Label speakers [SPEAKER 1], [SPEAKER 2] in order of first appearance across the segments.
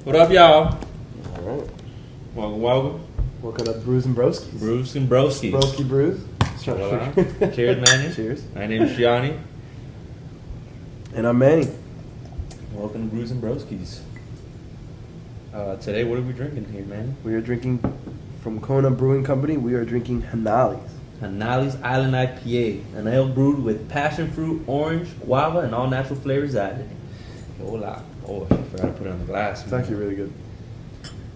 [SPEAKER 1] What up, y'all?
[SPEAKER 2] All right.
[SPEAKER 1] Welcome.
[SPEAKER 2] Welcome to Brews and Broskies.
[SPEAKER 1] Brews and Broskies.
[SPEAKER 2] Broski Brews.
[SPEAKER 1] Cheers, Manny.
[SPEAKER 2] Cheers.
[SPEAKER 1] My name is Gianni.
[SPEAKER 2] And I'm Manny.
[SPEAKER 1] Welcome to Brews and Broskies. Today, what are we drinking here, Manny?
[SPEAKER 2] We are drinking from Kona Brewing Company. We are drinking Hanali's.
[SPEAKER 1] Hanali's Island IPA, an ale brewed with passion fruit, orange, guava, and all natural flavors added. Hola. Oh, I forgot to put it on the glass.
[SPEAKER 2] It's actually really good.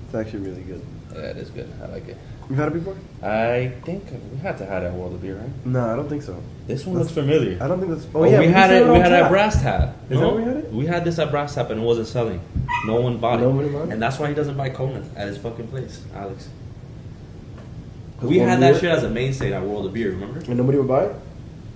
[SPEAKER 2] It's actually really good.
[SPEAKER 1] Yeah, it is good. I like it.
[SPEAKER 2] You've had it before?
[SPEAKER 1] I think we had to have that World of Beer, right?
[SPEAKER 2] No, I don't think so.
[SPEAKER 1] This one looks familiar.
[SPEAKER 2] I don't think that's.
[SPEAKER 1] Oh, yeah, we had it. We had it at Brass Tap.
[SPEAKER 2] Is that where we had it?
[SPEAKER 1] We had this at Brass Tap and it wasn't selling. No one bought it.
[SPEAKER 2] Nobody bought it?
[SPEAKER 1] And that's why he doesn't buy Kona at his fucking place, Alex. We
[SPEAKER 2] One
[SPEAKER 1] had
[SPEAKER 2] beer?
[SPEAKER 1] that shit as a mainstay at World of Beer, remember?
[SPEAKER 2] And nobody would buy it?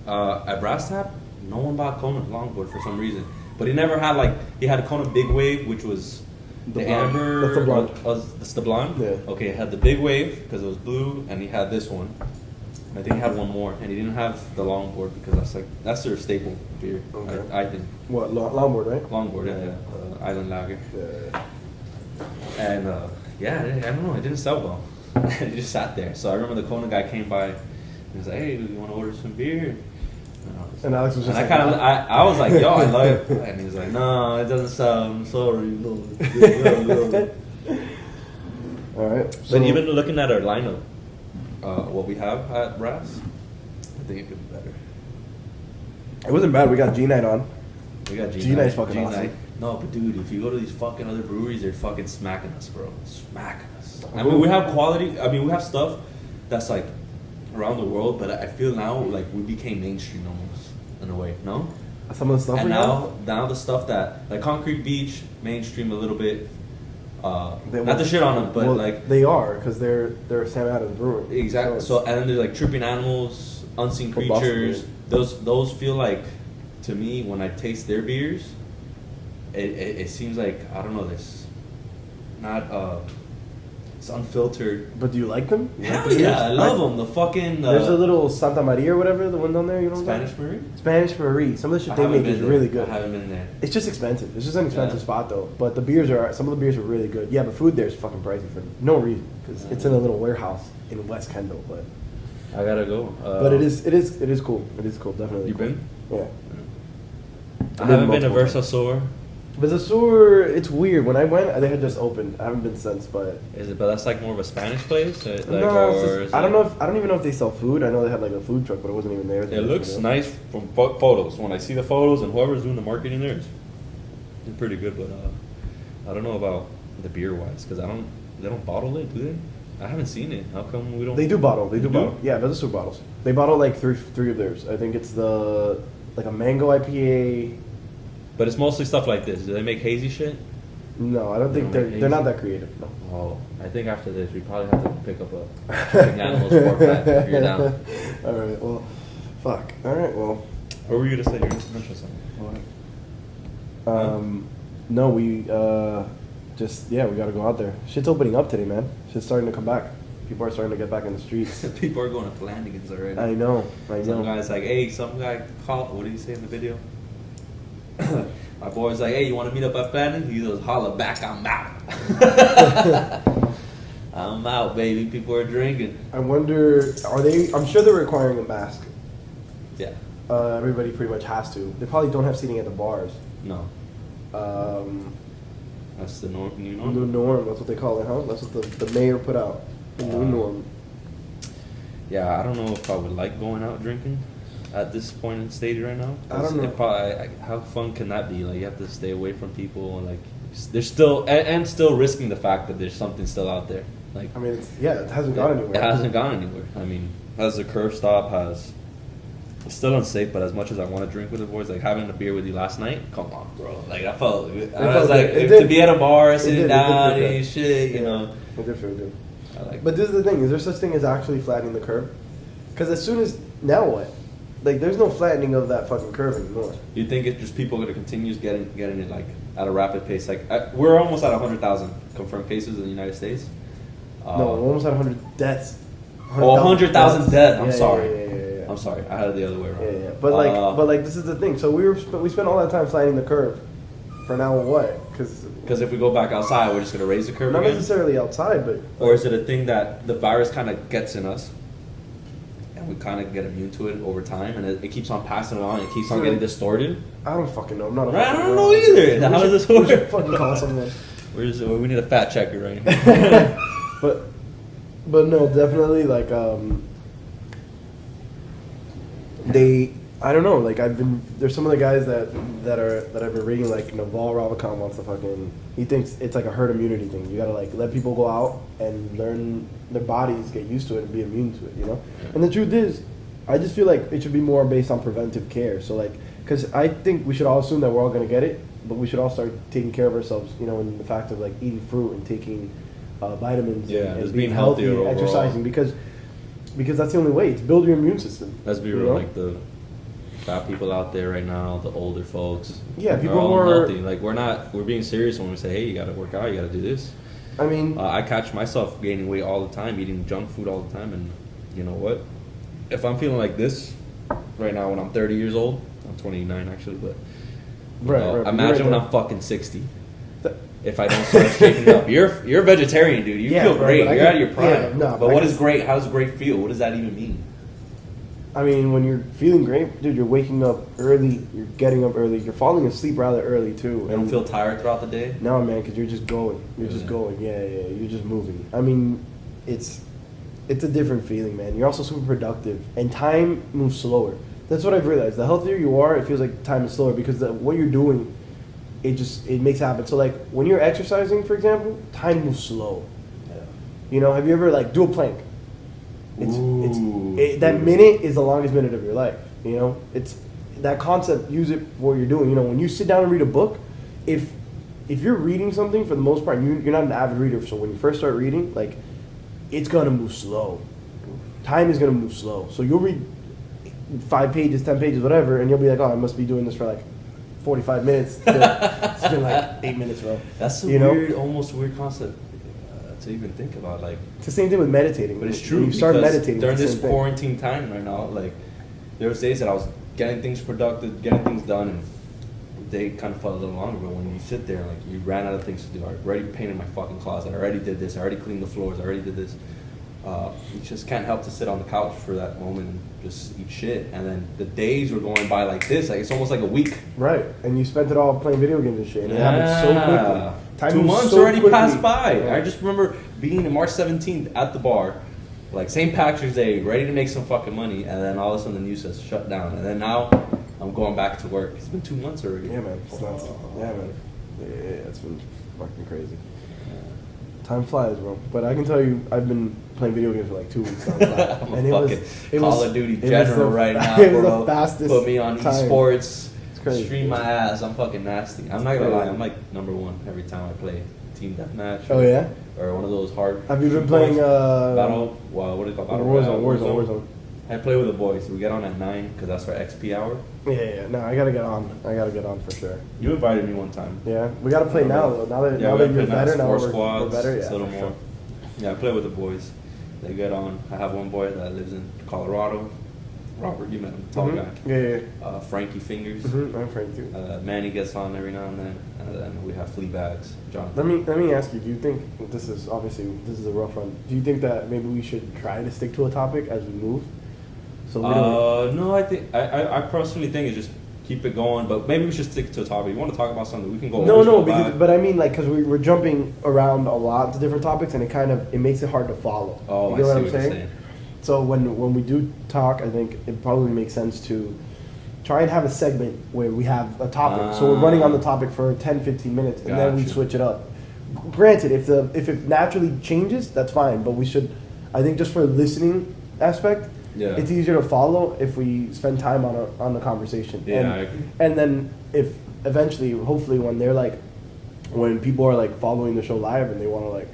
[SPEAKER 1] At Brass Tap, no one bought Kona longboard for some reason. But he never had he had a Kona Big Wave, which was the
[SPEAKER 2] blonde.
[SPEAKER 1] amber.
[SPEAKER 2] That's the blonde.
[SPEAKER 1] That's the blonde?
[SPEAKER 2] Yeah.
[SPEAKER 1] Okay, it had the Big Wave because it was blue, and he had this one. And I think he had one more, and he didn't have the longboard because that's their staple beer.
[SPEAKER 2] Okay.
[SPEAKER 1] I think.
[SPEAKER 2] What, longboard, right?
[SPEAKER 1] Longboard, yeah. Island Lager.
[SPEAKER 2] Yeah.
[SPEAKER 1] And I don't know, it didn't sell well. It just sat there. So I remember the Kona guy came by and he was like, "Hey, you want to order some beer?"
[SPEAKER 2] And Alex was just
[SPEAKER 1] and
[SPEAKER 2] like,
[SPEAKER 1] I was like, "Yo, I love it." And he was like, "No, it doesn't sell. I'm sorry." No.
[SPEAKER 2] All right.
[SPEAKER 1] But even looking at our lineup, what we have at Brass, I think it could be better.
[SPEAKER 2] It wasn't bad. We got G-Night on.
[SPEAKER 1] We got
[SPEAKER 2] G-Night's fucking awesome.
[SPEAKER 1] No, but dude, if you go to these fucking other breweries, they're fucking smacking us, bro. Smacking us. I mean, we have quality. I mean, we have stuff that's like around the world, but I feel now like we became mainstream almost in a way. No.
[SPEAKER 2] Some of the stuff
[SPEAKER 1] And
[SPEAKER 2] we have?
[SPEAKER 1] now the stuff that like Concrete Beach mainstream a little bit.
[SPEAKER 2] They
[SPEAKER 1] Not to shit on them, but like
[SPEAKER 2] they are because they're Sam Adams Brewing.
[SPEAKER 1] exactly. So and then there's like Tripping Animals, Unseen
[SPEAKER 2] Or Boston
[SPEAKER 1] Creatures.
[SPEAKER 2] Beer.
[SPEAKER 1] Those feel like to me when I taste their beers, it seems like I don't know this, not it's unfiltered.
[SPEAKER 2] But do you like them? You like
[SPEAKER 1] Hell
[SPEAKER 2] the beers?
[SPEAKER 1] yeah, I love them. The fucking
[SPEAKER 2] There's a little Santa Maria or whatever, the one down there. You know what I'm
[SPEAKER 1] Spanish Marie.
[SPEAKER 2] Spanish Marie. Some of the shit
[SPEAKER 1] I
[SPEAKER 2] they
[SPEAKER 1] haven't
[SPEAKER 2] make is
[SPEAKER 1] been there.
[SPEAKER 2] really good.
[SPEAKER 1] I haven't been there.
[SPEAKER 2] It's just expensive. It's just an expensive
[SPEAKER 1] Yeah.
[SPEAKER 2] spot though. But the beers are some of the beers are really good. Yeah, but food there is fucking pricey for no reason because it's in a little warehouse in West Kendall. But
[SPEAKER 1] I gotta go.
[SPEAKER 2] but it is cool. It is cool. Definitely.
[SPEAKER 1] You
[SPEAKER 2] cool.
[SPEAKER 1] been?
[SPEAKER 2] Yeah.
[SPEAKER 1] I haven't been to
[SPEAKER 2] multiple
[SPEAKER 1] Versailles.
[SPEAKER 2] But the sewer, it's weird. When I went, they had just opened. I haven't been since, but
[SPEAKER 1] Is it? But that's like more of a Spanish place. Like,
[SPEAKER 2] no, it's
[SPEAKER 1] or
[SPEAKER 2] just,
[SPEAKER 1] is
[SPEAKER 2] I don't
[SPEAKER 1] it-
[SPEAKER 2] know. I don't even know if they sell food. I know they had like a food truck, but it wasn't even there.
[SPEAKER 1] It looks nice from photos. When I see the photos and whoever's doing the marketing there, it's pretty good. But I don't know about the beer wise because they don't bottle it, do they? I haven't seen it. How come we don't?
[SPEAKER 2] They do bottle. They do
[SPEAKER 1] do?
[SPEAKER 2] bottle. Yeah, those are sewer bottles. They bottle like three of theirs. I think it's like a mango IPA.
[SPEAKER 1] But it's mostly stuff like this. Do they make hazy shit?
[SPEAKER 2] No, I don't think
[SPEAKER 1] They don't make
[SPEAKER 2] they're not
[SPEAKER 1] hazy?
[SPEAKER 2] that creative. No.
[SPEAKER 1] Oh, I think after this we probably have to pick up a Tripping Animals 4-pack if you're down.
[SPEAKER 2] All right. Well, fuck. All right. Well,
[SPEAKER 1] What were you gonna say? You were gonna mention something.
[SPEAKER 2] no, we just we gotta go out there. Shit's opening up today, man. Shit's starting to come back. People are starting to get back in the streets.
[SPEAKER 1] People are going to Flanagan's already.
[SPEAKER 2] I know.
[SPEAKER 1] Some guy's like, "Hey," some guy called. What did he say in the video? My boy's like, "Hey, you want to meet up at Flanagan's?" He goes, "Holla back, I'm out." I'm out, baby. People are drinking.
[SPEAKER 2] I wonder, are they? I'm sure they're requiring a mask.
[SPEAKER 1] Yeah.
[SPEAKER 2] Everybody pretty much has to. They probably don't have seating at the bars.
[SPEAKER 1] No. That's the new
[SPEAKER 2] New
[SPEAKER 1] norm.
[SPEAKER 2] norm. That's what they call it, huh? That's what the mayor put out. The new norm.
[SPEAKER 1] Yeah, I don't know if I would like going out drinking at this point in stage right now.
[SPEAKER 2] I don't know.
[SPEAKER 1] It probably, how fun can that be? Like you have to stay away from people, and like there's still and still risking the fact that there's something still out there. Like
[SPEAKER 2] I mean, it hasn't gone anywhere.
[SPEAKER 1] It hasn't gone anywhere. I mean, as the curve stop it's still unsafe, but as much as I want to drink with the boys, like having a beer with you last night, come on, bro. Like I felt good. I was like, to be at a bar, sitting down and shit, you know.
[SPEAKER 2] It did feel good.
[SPEAKER 1] I like.
[SPEAKER 2] But this is the thing: is there such thing as actually flattening the curve? Because as soon as now what? Like, there's no flattening of that fucking curve anymore.
[SPEAKER 1] You think it's just people are going to continue getting it like at a rapid pace? Like we're almost at 100,000 confirmed cases in the United States.
[SPEAKER 2] No, we're almost at 100 deaths.
[SPEAKER 1] 100,000 deaths. I'm sorry.
[SPEAKER 2] Yeah.
[SPEAKER 1] I'm sorry. I had it the other way around.
[SPEAKER 2] Yeah. But like, this is the thing. So we spent all that time flattening the curve For now, what?
[SPEAKER 1] Because if we go back outside, we're just gonna raise the curve
[SPEAKER 2] not
[SPEAKER 1] again?
[SPEAKER 2] necessarily outside, but
[SPEAKER 1] Or is it a thing that the virus kind of gets in us, and we kind of get immune to it over time, and it keeps on passing it on, it keeps on getting distorted?
[SPEAKER 2] I don't fucking know. I'm not.
[SPEAKER 1] I don't know either. How does this work?
[SPEAKER 2] We should fucking call someone.
[SPEAKER 1] We need a fact checker right here.
[SPEAKER 2] But no, definitely like I don't know, like there's some of the guys that I've been reading, like Naval Ravikant wants to fucking, he thinks it's like a herd immunity thing. You gotta like let people go out and learn their bodies, get used to it and be immune to it, you know? And the truth is, I just feel like it should be more based on preventive care. So like, because I think we should all assume that we're all gonna get it, but we should all start taking care of ourselves, you know, in the fact of like eating fruit and taking vitamins and being healthy and exercising, because that's the only way. It's build your immune system.
[SPEAKER 1] Let's be real, like the fat people out there right now, the older folks.
[SPEAKER 2] Yeah, people
[SPEAKER 1] are
[SPEAKER 2] who are
[SPEAKER 1] healthy. Like we're being serious when we say, hey, you gotta work out, you gotta do this.
[SPEAKER 2] I mean,
[SPEAKER 1] I catch myself gaining weight all the time, eating junk food all the time, and you know what? If I'm feeling like this right now when I'm 30 years old, I'm 29 actually, but
[SPEAKER 2] right,
[SPEAKER 1] imagine when I'm fucking 60. If I don't start shaking up, you're a vegetarian, dude. You feel great. You're out of your prime. But what is great? How does great feel? What does that even mean?
[SPEAKER 2] I mean, when you're feeling great, dude, you're waking up early. You're getting up early. You're falling asleep rather early too.
[SPEAKER 1] You don't feel tired throughout the day?
[SPEAKER 2] No, man, because you're just going. You're just going. Yeah. You're just moving. I mean, it's a different feeling, man. You're also super productive, and time moves slower. That's what I've realized. The healthier you are, it feels like time is slower because what you're doing, it makes it happen. So like when you're exercising, for example, time moves slow. Yeah. You know, have you ever like do a plank? That minute is the longest minute of your life. You know, it's that concept. Use it for what you're doing. You know, when you sit down and read a book, if you're reading something, for the most part, you're not an avid reader. So when you first start reading, like, it's gonna move slow. Time is gonna move slow. So you'll read 5 pages, 10 pages, whatever, and you'll be like, oh, I must be doing this for like 45 minutes. It's been like 8 minutes, bro.
[SPEAKER 1] That's a weird, almost weird concept to even think about. Like,
[SPEAKER 2] it's the same thing with meditating.
[SPEAKER 1] But it's true.
[SPEAKER 2] When you start meditating
[SPEAKER 1] during this quarantine time right now, like, there was days that I was getting things productive, getting things done, and they kind of felt a little longer. But when you sit there, like, you ran out of things to do. I already painted my fucking closet. I already did this. I already cleaned the floors. I already did this. You just can't help to sit on the couch for that moment and just eat shit. And then the days were going by like this. Like, it's almost like a week.
[SPEAKER 2] Right. And you spent it all playing video games and shit. And it happened so quickly. Time
[SPEAKER 1] 2 months
[SPEAKER 2] so
[SPEAKER 1] already
[SPEAKER 2] quickly.
[SPEAKER 1] passed by.
[SPEAKER 2] Yeah.
[SPEAKER 1] I just remember being on March 17th at the bar, like St. Patrick's Day, ready to make some fucking money. And then all of a sudden the news says shut down. And then now I'm going back to work. It's been 2 months already.
[SPEAKER 2] Yeah, man. It's nuts. Yeah, man. Yeah, it's been fucking crazy. Time flies, bro. But I can tell you, I've been playing video games for like 2 weeks now.
[SPEAKER 1] I'm a fucking Call of Duty general right now,
[SPEAKER 2] it was
[SPEAKER 1] bro.
[SPEAKER 2] the fastest
[SPEAKER 1] Put me on
[SPEAKER 2] time.
[SPEAKER 1] esports.
[SPEAKER 2] It's crazy.
[SPEAKER 1] Stream my ass. I'm fucking nasty. I'm not gonna lie. I'm like #1 every time I play Team Deathmatch.
[SPEAKER 2] Oh yeah.
[SPEAKER 1] Or one of those hard.
[SPEAKER 2] Have you been playing
[SPEAKER 1] Battle? Well, what is it called?
[SPEAKER 2] Warzone.
[SPEAKER 1] I play with the boys. We get on at 9 because that's our XP hour.
[SPEAKER 2] Yeah. No, I gotta get on for sure.
[SPEAKER 1] You invited me one time.
[SPEAKER 2] Yeah, we gotta play now though. Now that you're better, now we're better. Yeah,
[SPEAKER 1] a little more. Yeah, I play with the boys. They get on. I have one boy that lives in Colorado. Robert, you met him, tall guy.
[SPEAKER 2] Yeah.
[SPEAKER 1] Frankie Fingers.
[SPEAKER 2] I'm Frankie too.
[SPEAKER 1] Manny gets on every now and then. And then we have Fleabags. Jonathan.
[SPEAKER 2] Let me ask you. Do you think this is a rough one? Do you think that maybe we should try to stick to a topic as we move? So we don't.
[SPEAKER 1] No, I think I personally think it's just keep it going, but maybe we should stick to a topic. You want to talk about something, we can go.
[SPEAKER 2] But I mean, like, because we're jumping around a lot to different topics, and it makes it hard to follow.
[SPEAKER 1] Oh,
[SPEAKER 2] you know
[SPEAKER 1] what
[SPEAKER 2] I'm saying? So when we do talk, I think it probably makes sense to try and have a segment where we have a topic. So we're running on the topic for 10, 15 minutes, and then we switch it up. Granted, if it naturally changes, that's fine. But we should, I think, just for the listening aspect. Yeah. It's easier to follow if we spend time on the conversation.
[SPEAKER 1] Yeah, I agree.
[SPEAKER 2] And then if eventually, hopefully, when people are like following the show live and they want to like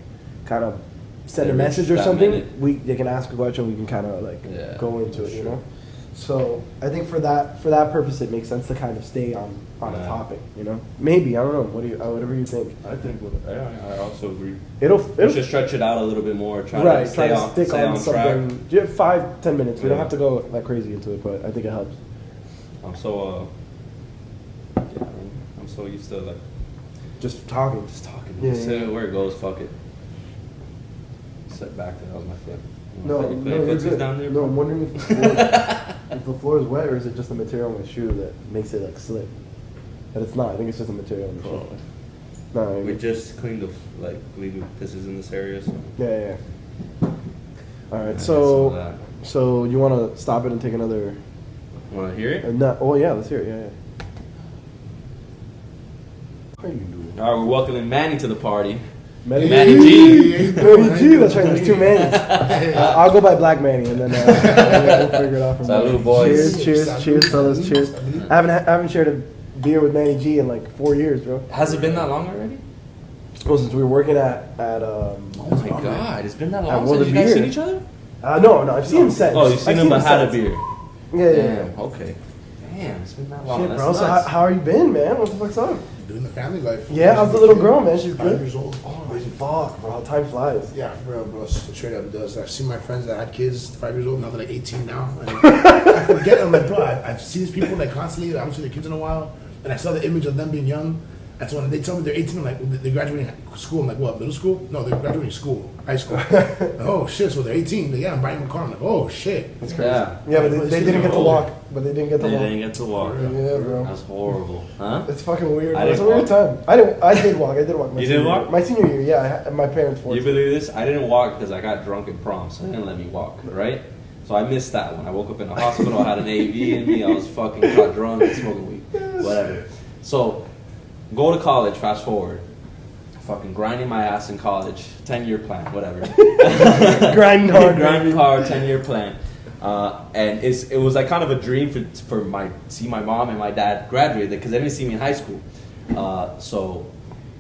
[SPEAKER 2] kind of send a message or something, they can ask a question. We can kind of like go into it, you know. So I think for that purpose, it makes sense to kind of stay on a topic, you know. Maybe, I don't know. Whatever you think.
[SPEAKER 1] I think I also agree.
[SPEAKER 2] It'll
[SPEAKER 1] just stretch it out a little bit more. Try to stick on
[SPEAKER 2] something. You have 5-10 minutes. We don't have to go that crazy into it, but I think it helps.
[SPEAKER 1] I'm so used to like
[SPEAKER 2] just talking.
[SPEAKER 1] Yeah, where it goes, fuck it. Set back there, that was my foot.
[SPEAKER 2] No, you're good.
[SPEAKER 1] Down there,
[SPEAKER 2] no, I'm wondering if the floor is wet or is it just the material on my shoe that makes it like slip. But it's not. I think it's just the material on the shoe. No,
[SPEAKER 1] we just cleaned the leaving pisses in this area. So.
[SPEAKER 2] Yeah. All right, so you want to stop it and take another?
[SPEAKER 1] Want to hear it?
[SPEAKER 2] No. Oh yeah, let's hear it. Yeah. How are you doing?
[SPEAKER 1] All right, we're welcoming Manny to the party.
[SPEAKER 2] Manny
[SPEAKER 1] G.
[SPEAKER 2] Manny G. That's right. There's two Mannys. I'll go by Black Manny, and then we'll figure it out from there.
[SPEAKER 1] Salud, boys.
[SPEAKER 2] Cheers, fellas. Cheers. I haven't shared a beer with Manny G in like 4 years, bro.
[SPEAKER 1] Has it been that long already?
[SPEAKER 2] Well, since we were working at
[SPEAKER 1] oh my god, it's been that long
[SPEAKER 2] since
[SPEAKER 1] you guys seen each other?
[SPEAKER 2] No, I've seen him since.
[SPEAKER 1] Oh, you've seen him but had a beer.
[SPEAKER 2] Yeah.
[SPEAKER 1] Damn, okay. Damn, it's been that long.
[SPEAKER 2] Shit,
[SPEAKER 1] that's
[SPEAKER 2] bro. So how you been, man? What the fuck's up?
[SPEAKER 3] Doing the family life.
[SPEAKER 2] Yeah, how's the little girl, man? She's good.
[SPEAKER 3] 5 years old.
[SPEAKER 2] Oh my fuck, bro. How time flies.
[SPEAKER 3] Yeah, for real, bro. Straight up, it does. I've seen my friends that had kids 5 years old, now they're like 18 now. And I forget, I'm like, bro, I've seen these people like constantly. I haven't seen their kids in a while, and I saw the image of them being young. And so when they tell me they're 18, I'm like, they're graduating school. I'm like, what, middle school? No, they're graduating school, high school. Oh, shit, so they're 18. Like, yeah, I'm buying them a car. I'm like, oh, shit.
[SPEAKER 2] That's crazy. Yeah, but they didn't get to walk. But they didn't get to walk.
[SPEAKER 1] They didn't get to walk.
[SPEAKER 2] Yeah, bro.
[SPEAKER 1] That's horrible. Huh?
[SPEAKER 2] It's fucking weird.
[SPEAKER 1] It's
[SPEAKER 2] a weird time. I did walk.
[SPEAKER 1] You did walk?
[SPEAKER 2] My senior year, yeah. My parents forced
[SPEAKER 1] You believe this? I didn't walk because I got drunk in prom, so they didn't let me walk, right? So I missed that one. I woke up in the hospital, I had an AV in me, I was fucking got drunk and smoking weed. Whatever. So, go to college, fast forward. Fucking grinding my ass in college, 10-year plan, whatever.
[SPEAKER 2] Grinding hard.
[SPEAKER 1] Grinding hard, 10-year plan. And it was like kind of a dream for see my mom and my dad graduate because they didn't see me in high school. So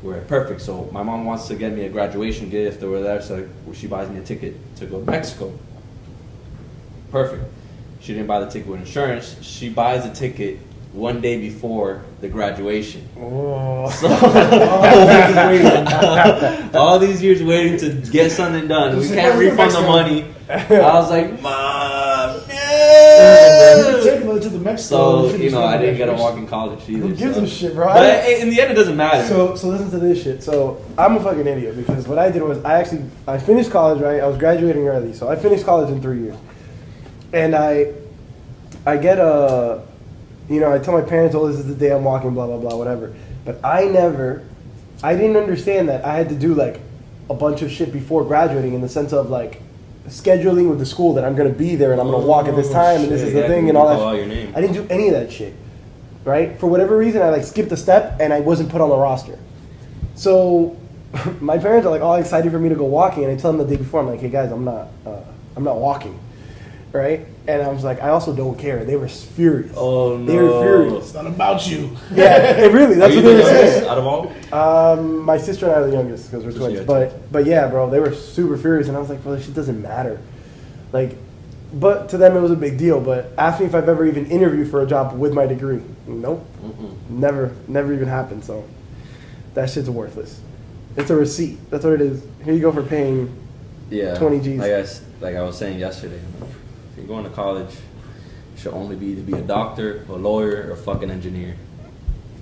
[SPEAKER 1] we're perfect. So my mom wants to get me a graduation gift or whatever, so she buys me a ticket to go to Mexico. Perfect. She didn't buy the ticket with insurance. She buys the ticket one day before the graduation.
[SPEAKER 2] Oh.
[SPEAKER 1] So, all these years waiting to get something done. We can't refund the money. I was like, Mom, no! So, I didn't get a walk in college either.
[SPEAKER 2] Who gives a shit, bro?
[SPEAKER 1] But in the end, it doesn't matter.
[SPEAKER 2] So listen to this shit. So I'm a fucking idiot because what I did was I finished college, right? I was graduating early. So I finished college in 3 years. And I get I tell my parents, oh, this is the day I'm walking, blah, blah, blah, whatever. But I didn't understand that I had to do, like, a bunch of shit before graduating in the sense of, like, scheduling with the school that I'm going to be there and I'm going to walk at this time and this is the thing and all that. I didn't do any of that shit, right? For whatever reason, I, like, skipped a step and I wasn't put on the roster. So my parents are, like, all excited for me to go walking and I tell them the day before, I'm like, hey, guys, I'm not walking. Right? And I was like, I also don't care. They were furious.
[SPEAKER 1] Oh, no.
[SPEAKER 2] They were furious.
[SPEAKER 3] It's not about you.
[SPEAKER 2] Yeah, really. That's what they were saying.
[SPEAKER 1] Out of all?
[SPEAKER 2] My sister and I are the youngest because we're twins. But yeah, bro, they were super furious. And I was like, bro, this shit doesn't matter. Like, but to them it was a big deal. But ask me if I've ever even interviewed for a job with my degree. Nope. Never even happened. So that shit's worthless. It's a receipt. That's what it is. Here you go for paying 20 G's.
[SPEAKER 1] Like I was saying yesterday. If you're going to college, it should only be to be a doctor, a lawyer, or a fucking engineer.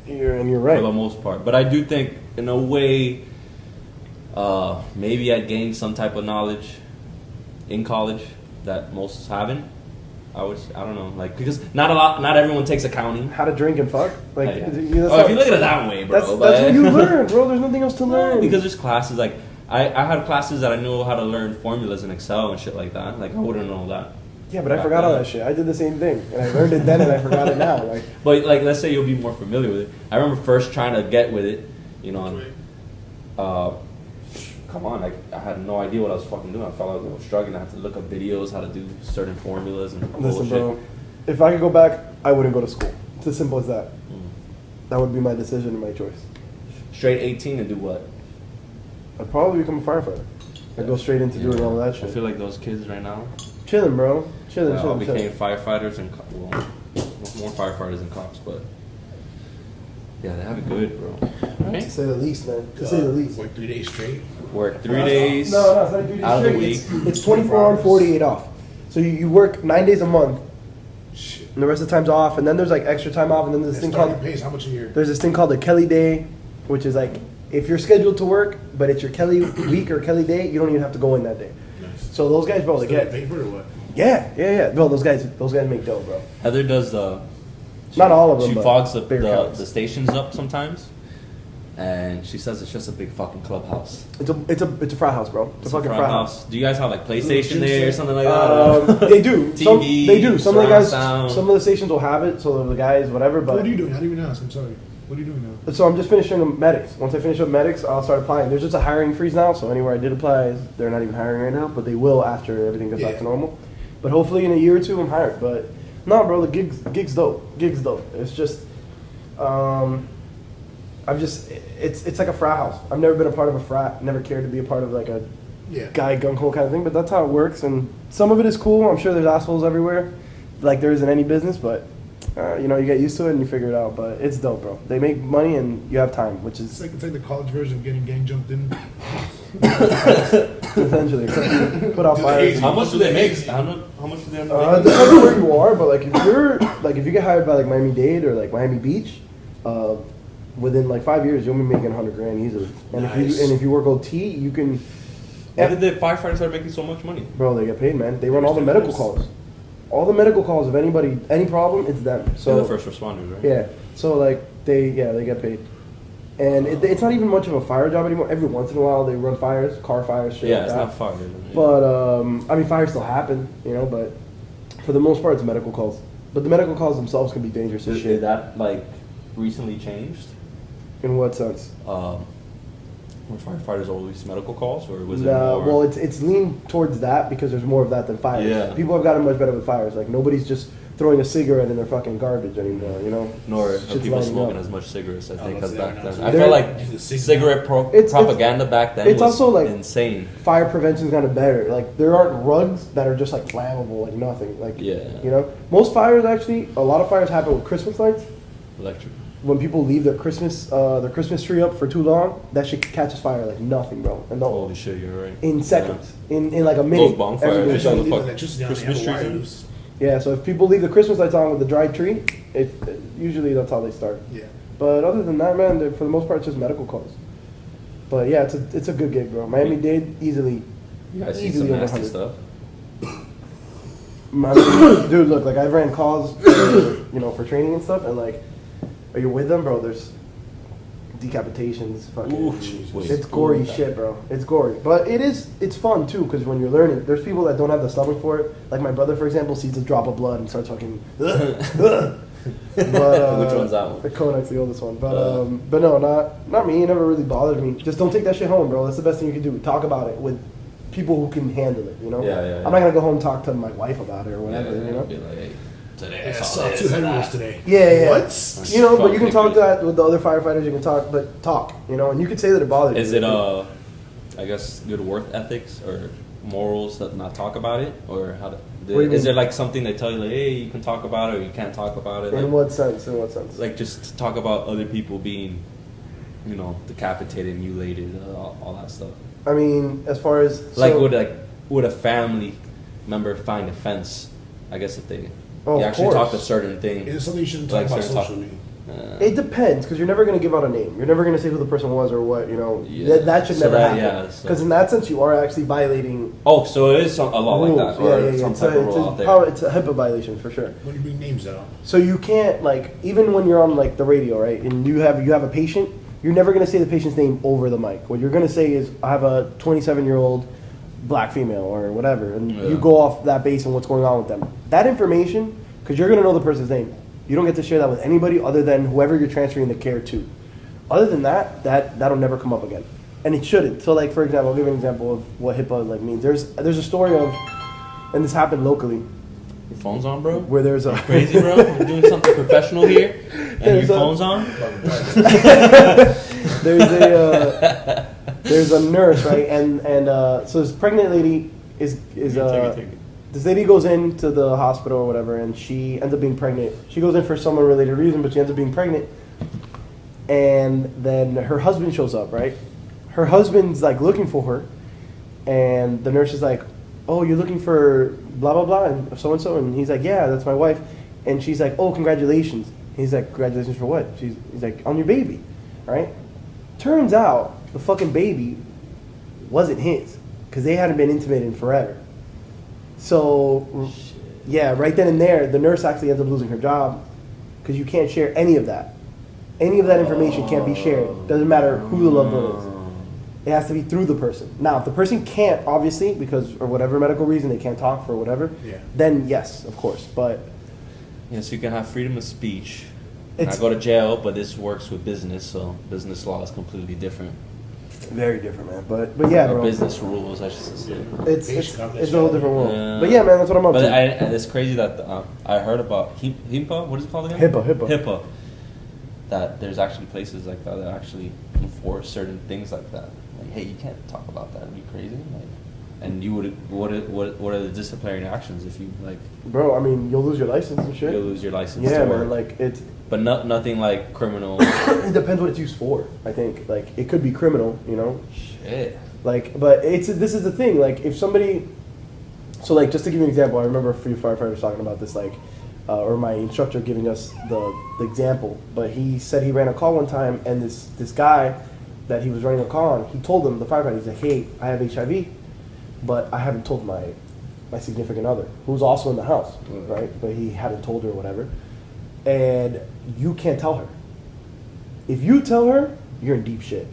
[SPEAKER 2] You're right.
[SPEAKER 1] For the most part. But I do think, in a way, maybe I gained some type of knowledge in college that most haven't. I don't know, like, because not everyone takes accounting.
[SPEAKER 2] How to drink and fuck? Like,
[SPEAKER 1] if you look at it that way, bro.
[SPEAKER 2] That's what you learn, bro. There's nothing else to learn.
[SPEAKER 1] No, because there's classes, like, I had classes that I knew how to learn formulas in Excel and shit like that. Like, I wouldn't know that.
[SPEAKER 2] Yeah, but I forgot all that shit. I did the same thing, and I learned it then, and I forgot it now. Like,
[SPEAKER 1] but like, let's say you'll be more familiar with it. I remember first trying to get with it, and come on, like I had no idea what I was fucking doing. I felt like I was struggling. I had to look up videos how to do certain formulas and
[SPEAKER 2] listen,
[SPEAKER 1] bullshit.
[SPEAKER 2] bro. If I could go back, I wouldn't go to school. It's as simple as that. That would be my decision and my choice.
[SPEAKER 1] Straight 18 and do what?
[SPEAKER 2] I'd probably become a firefighter. I'd go straight into doing all that shit.
[SPEAKER 1] I feel like those kids right now.
[SPEAKER 2] Chilling, bro. Chilling.
[SPEAKER 1] Became firefighters and more firefighters than cops, but yeah, they have it good, bro. Right?
[SPEAKER 2] To say the least, man. To say the least.
[SPEAKER 3] Work 3 days straight.
[SPEAKER 1] Work 3 days.
[SPEAKER 2] No, it's not 3 days
[SPEAKER 1] out
[SPEAKER 2] straight.
[SPEAKER 1] of the week.
[SPEAKER 2] It's 24 on, 48 off. So you work 9 days a month, and the rest of the time's off. And then there's like extra time off, and then there's this thing called.
[SPEAKER 3] Pays how much a year?
[SPEAKER 2] There's this thing called the Kelly Day, which is like if you're scheduled to work, but it's your Kelly week or Kelly day, you don't even have to go in that day.
[SPEAKER 3] Nice.
[SPEAKER 2] So those guys, bro, they get
[SPEAKER 3] paid for it or what?
[SPEAKER 2] Yeah. Bro, those guys make dough, bro.
[SPEAKER 1] Heather does the.
[SPEAKER 2] Not all of them.
[SPEAKER 1] She
[SPEAKER 2] but
[SPEAKER 1] fogs
[SPEAKER 2] bigger
[SPEAKER 1] the stations up sometimes, and she says it's just a big fucking clubhouse.
[SPEAKER 2] It's a frat house, bro. It's a fucking frat house.
[SPEAKER 1] Do you guys have like PlayStation there or something like that?
[SPEAKER 2] They do.
[SPEAKER 1] TV.
[SPEAKER 2] They do. Some of the guys.
[SPEAKER 1] Sound.
[SPEAKER 2] Some of the stations will have it. So the guys, whatever. But
[SPEAKER 3] what are you doing? How do you even ask? I'm sorry. What are you doing now?
[SPEAKER 2] So I'm just finishing medics. Once I finish up medics, I'll start applying. There's just a hiring freeze now, so anywhere I did apply, they're not even hiring right now, but they will after everything gets back to normal. But hopefully in a year or two, I'm hired. But no, bro, the gig's dope. It's just, it's like a frat house. I've never been a part of a frat. Never cared to be a part of like a guy gung ho kind of thing. But that's how it works, and some of it is cool. I'm sure there's assholes everywhere, like there is in any business, but. You get used to it and you figure it out, but it's dope, bro. They make money and you have time, which is
[SPEAKER 3] it's like the college version of getting gang jumped in.
[SPEAKER 2] essentially. Except you put out fires.
[SPEAKER 1] How much do they make? How much do they make?
[SPEAKER 2] Depends on where you are, but if you get hired by like Miami-Dade or like Miami Beach, within like 5 years you'll be making $100,000 easily. And if you work OT, you can.
[SPEAKER 1] Why did the firefighters start making so much money?
[SPEAKER 2] Bro, they get paid, man. They run all the medical calls. All the medical calls of anybody, any problem, it's them. So
[SPEAKER 1] they're the first responders, right?
[SPEAKER 2] Yeah. So like they get paid, and it's not even much of a fire job anymore. Every once in a while they run fires, car fires, shit.
[SPEAKER 1] Yeah,
[SPEAKER 2] like
[SPEAKER 1] it's
[SPEAKER 2] that.
[SPEAKER 1] not fire.
[SPEAKER 2] But fires still happen, but for the most part it's medical calls. But the medical calls themselves can be dangerous as shit.
[SPEAKER 1] Did that like recently changed?
[SPEAKER 2] In what sense?
[SPEAKER 1] Were firefighters always medical calls, or was it
[SPEAKER 2] No,
[SPEAKER 1] more?
[SPEAKER 2] well, it's leaned towards that because there's more of that than fires.
[SPEAKER 1] Yeah.
[SPEAKER 2] People have gotten much better with fires. Like nobody's just throwing a cigarette in their fucking garbage anymore,
[SPEAKER 1] Nor are
[SPEAKER 2] Shit's
[SPEAKER 1] people
[SPEAKER 2] lighting
[SPEAKER 1] smoking
[SPEAKER 2] up.
[SPEAKER 1] as much cigarettes, I think,
[SPEAKER 3] let's
[SPEAKER 1] as
[SPEAKER 3] say
[SPEAKER 1] back
[SPEAKER 3] they're
[SPEAKER 1] then.
[SPEAKER 3] not.
[SPEAKER 1] I feel like cigarette propaganda back then
[SPEAKER 2] it's
[SPEAKER 1] was
[SPEAKER 2] also like
[SPEAKER 1] insane.
[SPEAKER 2] Fire prevention's kind of better. Like there aren't rugs that are just like flammable, like nothing. Like most fires actually, a lot of fires happen with Christmas lights.
[SPEAKER 1] Electric.
[SPEAKER 2] When people leave their Christmas tree up for too long, that shit catches fire like nothing, bro. And
[SPEAKER 1] Holy shit, you're right.
[SPEAKER 2] in seconds, in like a minute.
[SPEAKER 1] Those bonfires,
[SPEAKER 2] everything's
[SPEAKER 1] they
[SPEAKER 2] done.
[SPEAKER 1] don't fuck
[SPEAKER 3] electricity on,
[SPEAKER 1] Christmas
[SPEAKER 3] they have a wire
[SPEAKER 1] trees.
[SPEAKER 3] loose.
[SPEAKER 2] Yeah, so if people leave the Christmas lights on with the dry tree, usually that's how they start.
[SPEAKER 3] Yeah.
[SPEAKER 2] But other than that, man, for the most part, it's just medical calls. But yeah, it's a good gig, bro. Miami-Dade easily.
[SPEAKER 1] You guys see
[SPEAKER 2] Easily
[SPEAKER 1] some
[SPEAKER 2] over
[SPEAKER 1] nasty
[SPEAKER 2] 100.
[SPEAKER 1] stuff.
[SPEAKER 2] Dude, look, like I've ran calls, for training and stuff, and like, are you with them, bro? There's decapitations, fucking. It's gory shit, bro. It's gory, but it's fun too, because when you're learning, there's people that don't have the stomach for it. Like my brother, for example, sees a drop of blood and starts fucking. But,
[SPEAKER 1] Which one's that one?
[SPEAKER 2] The Konak's the oldest one, but no, not me. It never really bothered me. Just don't take that shit home, bro. That's the best thing you can do. Talk about it with people who can handle it.
[SPEAKER 1] Yeah.
[SPEAKER 2] I'm not gonna go home and talk to my wife about it or whatever.
[SPEAKER 1] Be like, hey, today
[SPEAKER 3] I saw 2 head rolls today.
[SPEAKER 2] Yeah.
[SPEAKER 3] What?
[SPEAKER 2] But you can talk to that with the other firefighters. You can talk, and you can say that it bothers you.
[SPEAKER 1] Is it I guess good work ethics or morals that not talk about it, or how? Is there like something they tell you like, hey, you can talk about it or you can't talk about it?
[SPEAKER 2] In what sense?
[SPEAKER 1] Like just to talk about other people being, decapitated, mutilated, all that stuff.
[SPEAKER 2] I mean, as far as
[SPEAKER 1] would a family member find offense? I guess if they
[SPEAKER 2] of
[SPEAKER 1] actually
[SPEAKER 2] course.
[SPEAKER 1] talk to certain things.
[SPEAKER 3] Is it something you shouldn't talk about socially?
[SPEAKER 2] It depends, because you're never going to give out a name. You're never going to say who the person was or what,
[SPEAKER 1] Yeah.
[SPEAKER 2] That should never happen.
[SPEAKER 1] Yeah,
[SPEAKER 2] because in that sense, you are actually violating
[SPEAKER 1] Oh, so it is a law
[SPEAKER 2] rules.
[SPEAKER 1] like that, or some type of rule out there.
[SPEAKER 2] It's a HIPAA violation for sure.
[SPEAKER 3] When you bring names out.
[SPEAKER 2] So you can't, even when you're on the radio, right, and you have a patient, you're never going to say the patient's name over the mic. What you're going to say is, I have a 27-year-old black female or whatever, and you go off that base and what's going on with them. That information, because you're going to know the person's name. You don't get to share that with anybody other than whoever you're transferring the care to. Other than that'll never come up again, and it shouldn't. So, for example, I'll give you an example of what HIPAA means. There's a story of, and this happened locally.
[SPEAKER 1] Your phone's on, bro?
[SPEAKER 2] Where there's a
[SPEAKER 1] crazy, bro. We're doing something professional here, and your phone's on.
[SPEAKER 2] There's a nurse, right, and so this pregnant lady is this lady goes into the hospital or whatever, and she ends up being pregnant. She goes in for some unrelated reason, but she ends up being pregnant. And then her husband shows up, right? Her husband's looking for her, and the nurse is like, "Oh, you're looking for blah blah blah and so and so," and he's like, "Yeah, that's my wife." And she's like, "Oh, congratulations." He's like, "Congratulations for what?" He's like, "On your baby," right? Turns out the fucking baby wasn't his because they hadn't been intimate in forever. So, yeah, right then and there, the nurse actually ends up losing her job because you can't share any of that. Any of that information can't be shared. Doesn't matter who the loved one is. It has to be through the person. Now, if the person can't, obviously, because or whatever medical reason they can't talk for whatever, then yes, of course. But
[SPEAKER 1] so you can have freedom of speech. Not go to jail, but this works with business, so business law is completely different.
[SPEAKER 2] Very different, man. But yeah, bro.
[SPEAKER 1] Business rules, I should say.
[SPEAKER 2] It's a whole different world. But yeah, man, that's what I'm up to.
[SPEAKER 1] But it's crazy that I heard about HIPAA. What is it called again? HIPAA. That there's actually places like that that actually enforce certain things like that. Like, hey, you can't talk about that. It'd be crazy. Like, and you would. What are the disciplinary actions if you like?
[SPEAKER 2] Bro, I mean, you'll lose your license and shit.
[SPEAKER 1] You'll lose your license.
[SPEAKER 2] Yeah, man. Like it's.
[SPEAKER 1] But nothing like criminal.
[SPEAKER 2] It depends what it's used for. I think like it could be criminal. You know.
[SPEAKER 1] Shit.
[SPEAKER 2] Like, but this is the thing. Like, if somebody. So, like, just to give you an example, I remember a few firefighters talking about this, like. Or my instructor giving us the example, but he said he ran a call one time, and this guy that he was running a call on, he told him, the firefighter, he's like, hey, I have HIV, but I haven't told my significant other, who's also in the house, right? But he hadn't told her or whatever, and you can't tell her. If you tell her, you're in deep shit.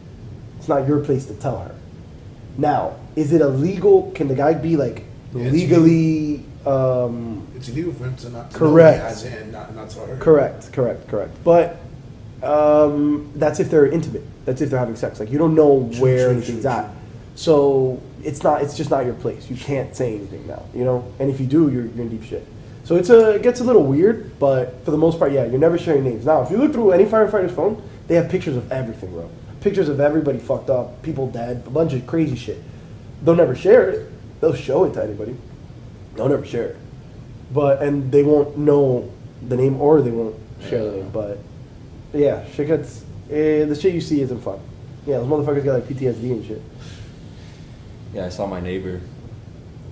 [SPEAKER 2] It's not your place to tell her. Now, is it illegal? Can the guy be like legally?
[SPEAKER 3] It's illegal for him to not
[SPEAKER 2] correct.
[SPEAKER 3] Know he has it and not tell her.
[SPEAKER 2] Correct. But that's if they're intimate. That's if they're having sex. Like you don't know where anything's at. So it's just not your place. You can't say anything now. You know. And if you do, you're in deep shit. So it gets a little weird, but for the most part, yeah, you're never sharing names. Now, if you look through any firefighter's phone, they have pictures of everything, bro. Pictures of everybody fucked up, people dead, a bunch of crazy shit. They'll never share it. They'll show it to anybody. They'll never share it. And they won't know the name or they won't share the name. But yeah, shit gets the shit you see isn't fun. Yeah, those motherfuckers got like PTSD and shit.
[SPEAKER 1] Yeah, I saw my neighbor,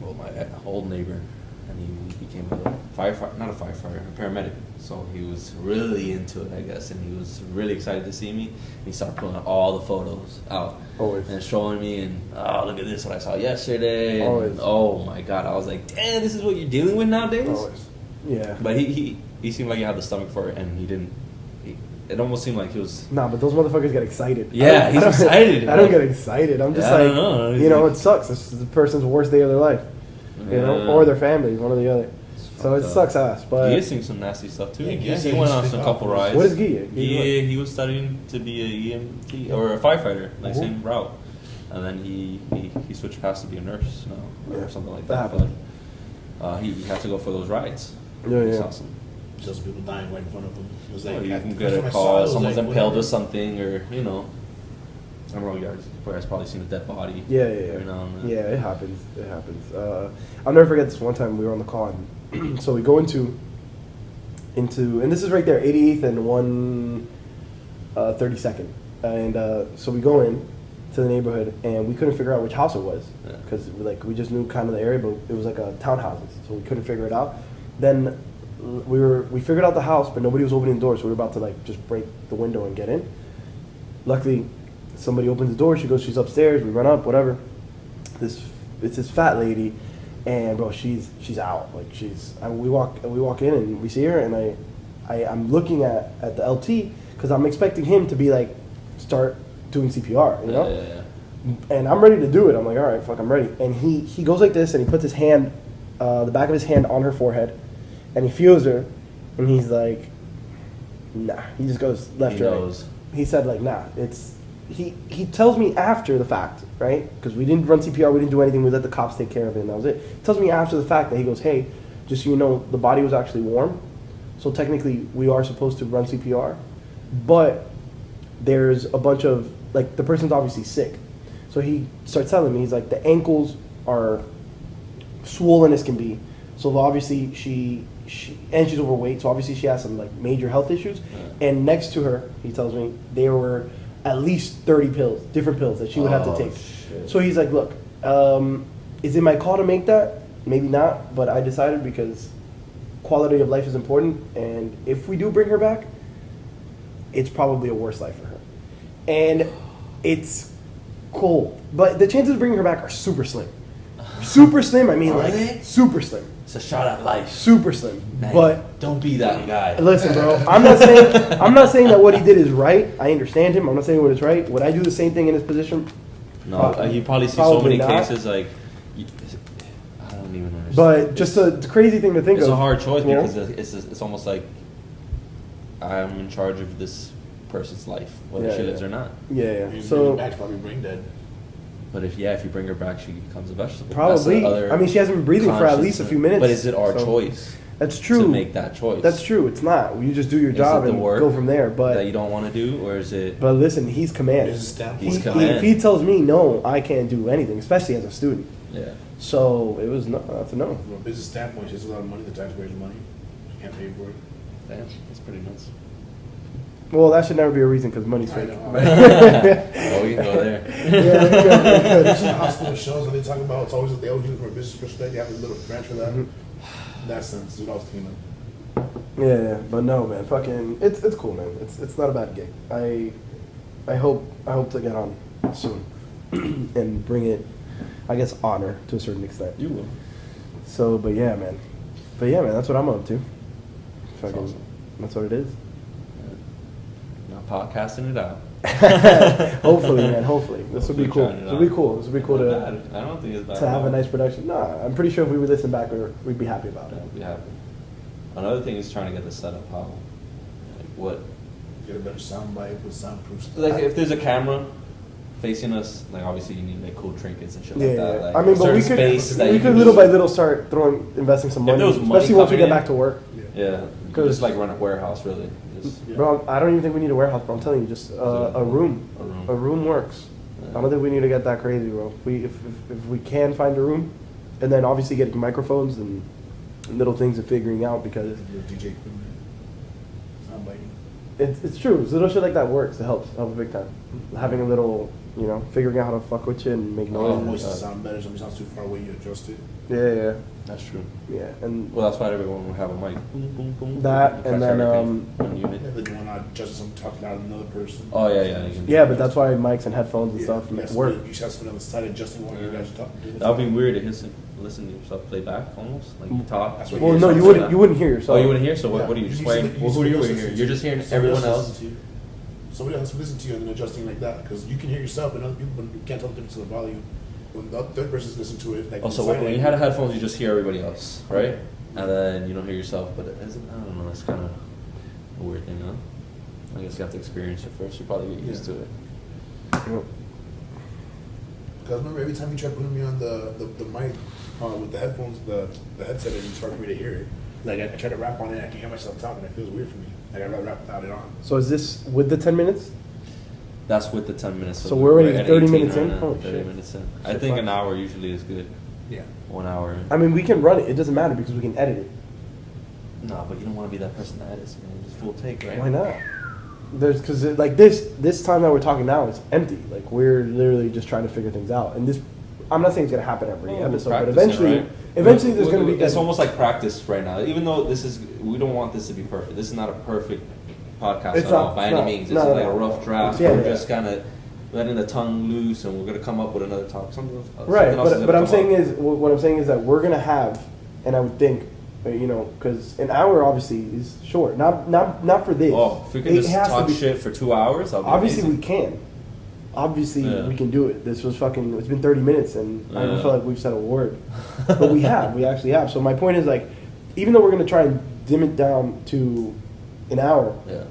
[SPEAKER 1] well, my old neighbor, and he became a firefighter, not a firefighter, a paramedic. So he was really into it, I guess, and he was really excited to see me. And he started pulling all the photos out and showing me, and look at this, what I saw yesterday. And, oh my God, I was like, damn, this is what you're dealing with nowadays?
[SPEAKER 2] Always. Yeah.
[SPEAKER 1] But he seemed like he had the stomach for it, and he didn't. It almost seemed like he was.
[SPEAKER 2] Nah, but those motherfuckers get excited.
[SPEAKER 1] Yeah, he's excited.
[SPEAKER 2] I don't get excited. I'm just like, you know, it sucks. This is the person's worst day of their life, you know, or their family, one or the other. So it sucks ass, but
[SPEAKER 1] he is seeing some nasty stuff too. He went on some couple rides.
[SPEAKER 2] What is Guy?
[SPEAKER 1] He was studying to be a EMT or a firefighter, like same route, and then he switched past to be a nurse now or something like that. But he had to go for those rides.
[SPEAKER 2] Yeah.
[SPEAKER 1] It's awesome.
[SPEAKER 3] Just people dying right in front of him. It was like
[SPEAKER 1] you can get a call, someone's impaled with something, or you know. I'm wrong, you guys probably seen a dead body.
[SPEAKER 2] Yeah. Yeah, it happens. I'll never forget this one time we were on the call, and so we go into, and this is right there, 88th and 132nd, and so we go in to the neighborhood, and we couldn't figure out which house it was because we just knew kind of the area, but it was like townhouses, so we couldn't figure it out. Then we figured out the house, but nobody was opening the door, so we were about to just break the window and get in. Luckily, somebody opens the door. She goes, she's upstairs. We run up, whatever. It's this fat lady, and bro, she's out. Like we walk in and we see her, and I'm looking at the LT because I'm expecting him to be like start doing CPR, you know.
[SPEAKER 1] Yeah.
[SPEAKER 2] And I'm ready to do it. I'm like, all right, fuck, I'm ready. And he goes like this, and he puts his hand, the back of his hand on her forehead, and he feels her, and he's like, nah. He just goes left or right. He said like, nah. He tells me after the fact, right? Because we didn't run CPR, we didn't do anything. We let the cops take care of it, and that was it. He tells me after the fact that he goes, hey, just so you know, the body was actually warm, so technically we are supposed to run CPR, but there's a bunch of, like, the person's obviously sick. So he starts telling me, he's like, the ankles are swollen as can be. So obviously and she's overweight, so obviously she has some like major health issues. Yeah. And next to her, he tells me, there were at least 30 pills, different pills that she would have to take. Shit. So he's like, look, is it my call to make that? Maybe not, but I decided because quality of life is important, and if we do bring her back, it's probably a worse life for her. And it's cool. But the chances of bringing her back are super slim. Super slim, I mean,
[SPEAKER 1] Are
[SPEAKER 2] like,
[SPEAKER 1] they?
[SPEAKER 2] super slim.
[SPEAKER 1] It's a shot at life.
[SPEAKER 2] Super slim.
[SPEAKER 1] Man,
[SPEAKER 2] But
[SPEAKER 1] don't be that guy.
[SPEAKER 2] listen, bro, I'm not saying that what he did is right. I understand him. I'm not saying what is right. Would I do the same thing in his position?
[SPEAKER 1] No, you probably see so
[SPEAKER 2] Probably
[SPEAKER 1] many
[SPEAKER 2] not.
[SPEAKER 1] cases like I don't even understand.
[SPEAKER 2] But just the crazy thing to think
[SPEAKER 1] It's
[SPEAKER 2] of.
[SPEAKER 1] a hard choice
[SPEAKER 2] you know?
[SPEAKER 1] because it's almost like I'm in charge of this person's life, whether
[SPEAKER 2] Yeah,
[SPEAKER 1] she
[SPEAKER 2] yeah.
[SPEAKER 1] lives or not.
[SPEAKER 2] Yeah.
[SPEAKER 3] So
[SPEAKER 2] So
[SPEAKER 3] back's probably brain dead.
[SPEAKER 1] But if you bring her back, she becomes a vegetable.
[SPEAKER 2] probably.
[SPEAKER 1] That's the other
[SPEAKER 2] I mean, she hasn't been breathing for at least a few minutes.
[SPEAKER 1] But is it our
[SPEAKER 2] so-
[SPEAKER 1] choice
[SPEAKER 2] That's true.
[SPEAKER 1] to make that choice?
[SPEAKER 2] That's true. It's not. You just do your
[SPEAKER 1] Is
[SPEAKER 2] job
[SPEAKER 1] it the
[SPEAKER 2] and
[SPEAKER 1] work
[SPEAKER 2] go from there.
[SPEAKER 1] that
[SPEAKER 2] But
[SPEAKER 1] you don't want to do, or is it?
[SPEAKER 2] but listen, he's command.
[SPEAKER 3] Business standpoint.
[SPEAKER 1] He's
[SPEAKER 2] He-
[SPEAKER 1] command.
[SPEAKER 2] If he tells me no, I can't do anything, especially as a student.
[SPEAKER 1] Yeah.
[SPEAKER 2] So it was no. That's a no.
[SPEAKER 3] From a business standpoint, it's a lot of money. The taxpayers' money. You can't pay for it.
[SPEAKER 1] Damn, that's pretty nuts.
[SPEAKER 2] Well, that should never be a reason because money's
[SPEAKER 3] I
[SPEAKER 2] fake.
[SPEAKER 3] know.
[SPEAKER 1] Oh, we can go there.
[SPEAKER 2] Yeah,
[SPEAKER 3] There's some hospital shows that they talk about. It's always they always do it from a business perspective. They have a little branch for that.
[SPEAKER 2] Mhm.
[SPEAKER 3] In that sense, is what I was thinking of.
[SPEAKER 2] yeah, but no, man. Fucking, it's cool, man. It's not a bad gig. I hope to get on soon and bring it, I guess, honor to a certain extent.
[SPEAKER 1] You will.
[SPEAKER 2] So, but yeah, man. That's what I'm up to. Fucking,
[SPEAKER 1] awesome.
[SPEAKER 2] that's what it is.
[SPEAKER 1] Not podcasting it out.
[SPEAKER 2] Hopefully, man. Hopefully, this would be cool.
[SPEAKER 1] Trying it
[SPEAKER 2] This would be
[SPEAKER 1] out.
[SPEAKER 2] cool. This would be cool
[SPEAKER 1] Not
[SPEAKER 2] to
[SPEAKER 1] bad. I don't think it's bad.
[SPEAKER 2] have a
[SPEAKER 1] at all.
[SPEAKER 2] nice production. Nah, I'm pretty sure if we would listen back, we'd be happy about it.
[SPEAKER 1] That'd be happy. Another thing is trying to get the setup how, like what,
[SPEAKER 3] Get a better sound bite with soundproof stuff.
[SPEAKER 1] like if there's a camera facing us, like obviously you need like cool trinkets and shit
[SPEAKER 2] Yeah,
[SPEAKER 1] like that.
[SPEAKER 2] yeah.
[SPEAKER 1] Like
[SPEAKER 2] I mean, but we
[SPEAKER 1] certain
[SPEAKER 2] could
[SPEAKER 1] space that
[SPEAKER 2] we
[SPEAKER 1] you
[SPEAKER 2] could
[SPEAKER 1] can
[SPEAKER 2] little
[SPEAKER 1] just-
[SPEAKER 2] by little start investing some
[SPEAKER 1] If
[SPEAKER 2] money,
[SPEAKER 1] there was money
[SPEAKER 2] especially once we
[SPEAKER 1] coming
[SPEAKER 2] get
[SPEAKER 1] in-
[SPEAKER 2] back to work.
[SPEAKER 1] Yeah, you could just like run a warehouse really. Just,
[SPEAKER 3] Yeah.
[SPEAKER 2] Bro, I don't even think we need a warehouse, bro. I'm telling you, just a room.
[SPEAKER 1] A room.
[SPEAKER 2] A room works.
[SPEAKER 1] Yeah.
[SPEAKER 2] I don't think we need to get that crazy, bro. If we can find a room, and then obviously getting microphones and little things and figuring out because
[SPEAKER 3] Little DJ equipment. Sound biting.
[SPEAKER 2] it's true. It's little shit like that works. It helps big time. Having a little, figuring out how to fuck with you and make
[SPEAKER 3] Oh,
[SPEAKER 2] noise.
[SPEAKER 3] voice to sound better. Somebody sounds too far away, you adjust it.
[SPEAKER 2] Yeah,
[SPEAKER 1] that's true.
[SPEAKER 2] yeah, and
[SPEAKER 1] Well, that's why everyone will have a mic. Boom, boom, boom.
[SPEAKER 2] That,
[SPEAKER 1] You
[SPEAKER 2] and
[SPEAKER 1] catch
[SPEAKER 2] then,
[SPEAKER 1] everything, one unit.
[SPEAKER 3] Yeah, then you want to adjust some talking out another person.
[SPEAKER 1] Oh yeah, yeah. You can do
[SPEAKER 2] yeah,
[SPEAKER 1] that.
[SPEAKER 2] but that's why mics and headphones and stuff
[SPEAKER 3] yes,
[SPEAKER 2] work.
[SPEAKER 3] You just have someone on the side adjusting while you guys are talking.
[SPEAKER 1] That would be weird to listen to yourself play back almost like you talk.
[SPEAKER 3] That's what
[SPEAKER 2] Well,
[SPEAKER 3] you
[SPEAKER 2] no,
[SPEAKER 3] hear
[SPEAKER 2] you wouldn't hear yourself.
[SPEAKER 1] Oh, you wouldn't hear. So what?
[SPEAKER 3] Yeah.
[SPEAKER 1] What are you just
[SPEAKER 3] You
[SPEAKER 1] playing?
[SPEAKER 3] see-
[SPEAKER 1] Well, who are you
[SPEAKER 3] see-
[SPEAKER 1] hearing? You're just hearing
[SPEAKER 3] somebody
[SPEAKER 1] everyone
[SPEAKER 3] else
[SPEAKER 1] else.
[SPEAKER 3] listen to you. Somebody else listen to you and then adjusting like that because you can hear yourself and other people but you can't tell the difference in the volume. When the third person's listening to it, like
[SPEAKER 1] Oh, so
[SPEAKER 3] sign
[SPEAKER 1] when you
[SPEAKER 3] language.
[SPEAKER 1] had headphones, you just hear everybody else, right? And then you don't hear yourself. But I don't know. It's kind of a weird thing, huh? I guess you have to experience it first. You probably get used to it.
[SPEAKER 3] Because remember, every time you try putting me on the mic with the headphones, the headset, it's hard for me to hear it. Like I try to rap on it, I can hear myself talking. It feels weird for me. Like I rap without it on.
[SPEAKER 2] So is this with the 10 minutes?
[SPEAKER 1] That's with the 10 minutes.
[SPEAKER 2] So we're already
[SPEAKER 1] at
[SPEAKER 2] 30
[SPEAKER 1] 18
[SPEAKER 2] minutes
[SPEAKER 1] right
[SPEAKER 2] in?
[SPEAKER 1] now,
[SPEAKER 2] Holy
[SPEAKER 1] 30
[SPEAKER 2] shit.
[SPEAKER 1] minutes in. I
[SPEAKER 2] Shit,
[SPEAKER 1] think
[SPEAKER 2] fuck.
[SPEAKER 1] an hour usually is good.
[SPEAKER 3] Yeah.
[SPEAKER 1] 1 hour.
[SPEAKER 2] I mean, we can run it. It doesn't matter because we can edit it.
[SPEAKER 1] No, but you don't want to be that person that edits, man. Just full take, right?
[SPEAKER 2] Why not? There's because like this time that we're talking now is empty. Like we're literally just trying to figure things out. And this, I'm not saying it's gonna happen every
[SPEAKER 1] Well, we're
[SPEAKER 2] episode, but
[SPEAKER 1] practicing,
[SPEAKER 2] eventually
[SPEAKER 1] right?
[SPEAKER 2] there's gonna be.
[SPEAKER 1] It's almost like practice right now. Even though we don't want this to be perfect. This is not a perfect podcast
[SPEAKER 2] It's
[SPEAKER 1] at
[SPEAKER 2] not,
[SPEAKER 1] all by
[SPEAKER 2] no,
[SPEAKER 1] any means. This
[SPEAKER 2] no,
[SPEAKER 1] is
[SPEAKER 2] no,
[SPEAKER 1] like a
[SPEAKER 2] no.
[SPEAKER 1] rough draft.
[SPEAKER 2] Yeah,
[SPEAKER 1] We're
[SPEAKER 2] yeah.
[SPEAKER 1] just kind of letting the tongue loose, and we're gonna come up with another topic.
[SPEAKER 2] Right,
[SPEAKER 1] something else is
[SPEAKER 2] but
[SPEAKER 1] gonna
[SPEAKER 2] I'm
[SPEAKER 1] come
[SPEAKER 2] saying
[SPEAKER 1] up.
[SPEAKER 2] is what I'm saying is that we're gonna have, and I would think, because an hour obviously is short. Not for this.
[SPEAKER 1] Oh, if we can
[SPEAKER 2] It
[SPEAKER 1] just
[SPEAKER 2] has to
[SPEAKER 1] talk
[SPEAKER 2] be-
[SPEAKER 1] shit for 2 hours, that'll be
[SPEAKER 2] Obviously
[SPEAKER 1] amazing.
[SPEAKER 2] we can. Obviously
[SPEAKER 1] Yeah.
[SPEAKER 2] we can do it. This was fucking. It's been 30 minutes, and I don't
[SPEAKER 1] Yeah.
[SPEAKER 2] feel like we've said a word, but we have. We actually have. So my point is like, even though we're gonna try and dim it down to an hour,
[SPEAKER 1] Yeah.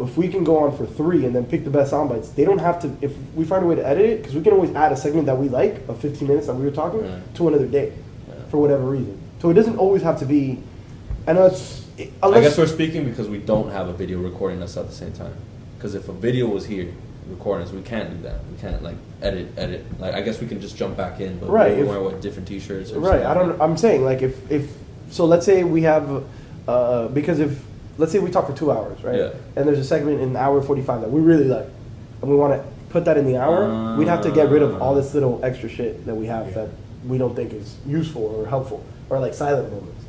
[SPEAKER 2] if we can go on for 3 and then pick the best sound bites, they don't have to. If we find a way to edit it, because we can always add a segment that we like of 15 minutes that we were talking
[SPEAKER 1] Yeah.
[SPEAKER 2] to another day,
[SPEAKER 1] Yeah.
[SPEAKER 2] for whatever reason. So it doesn't always have to be. I know it's.
[SPEAKER 1] I guess we're speaking because we don't have a video recording us at the same time. Because if a video was here recording us, we can't do that. We can't like edit. Like I guess we can just jump back in, but
[SPEAKER 2] Right,
[SPEAKER 1] we're
[SPEAKER 2] if-
[SPEAKER 1] wearing different T-shirts. Or
[SPEAKER 2] Right. I
[SPEAKER 1] something.
[SPEAKER 2] don't. I'm saying like if so, let's say we have because if let's say we talk for 2 hours, right?
[SPEAKER 1] Yeah.
[SPEAKER 2] And there's a segment in hour 45 that we really like, and we want to put that in the hour. We'd have to get rid of all this little extra shit that we have
[SPEAKER 3] Yeah.
[SPEAKER 2] that we don't think is useful or helpful or like silent moments.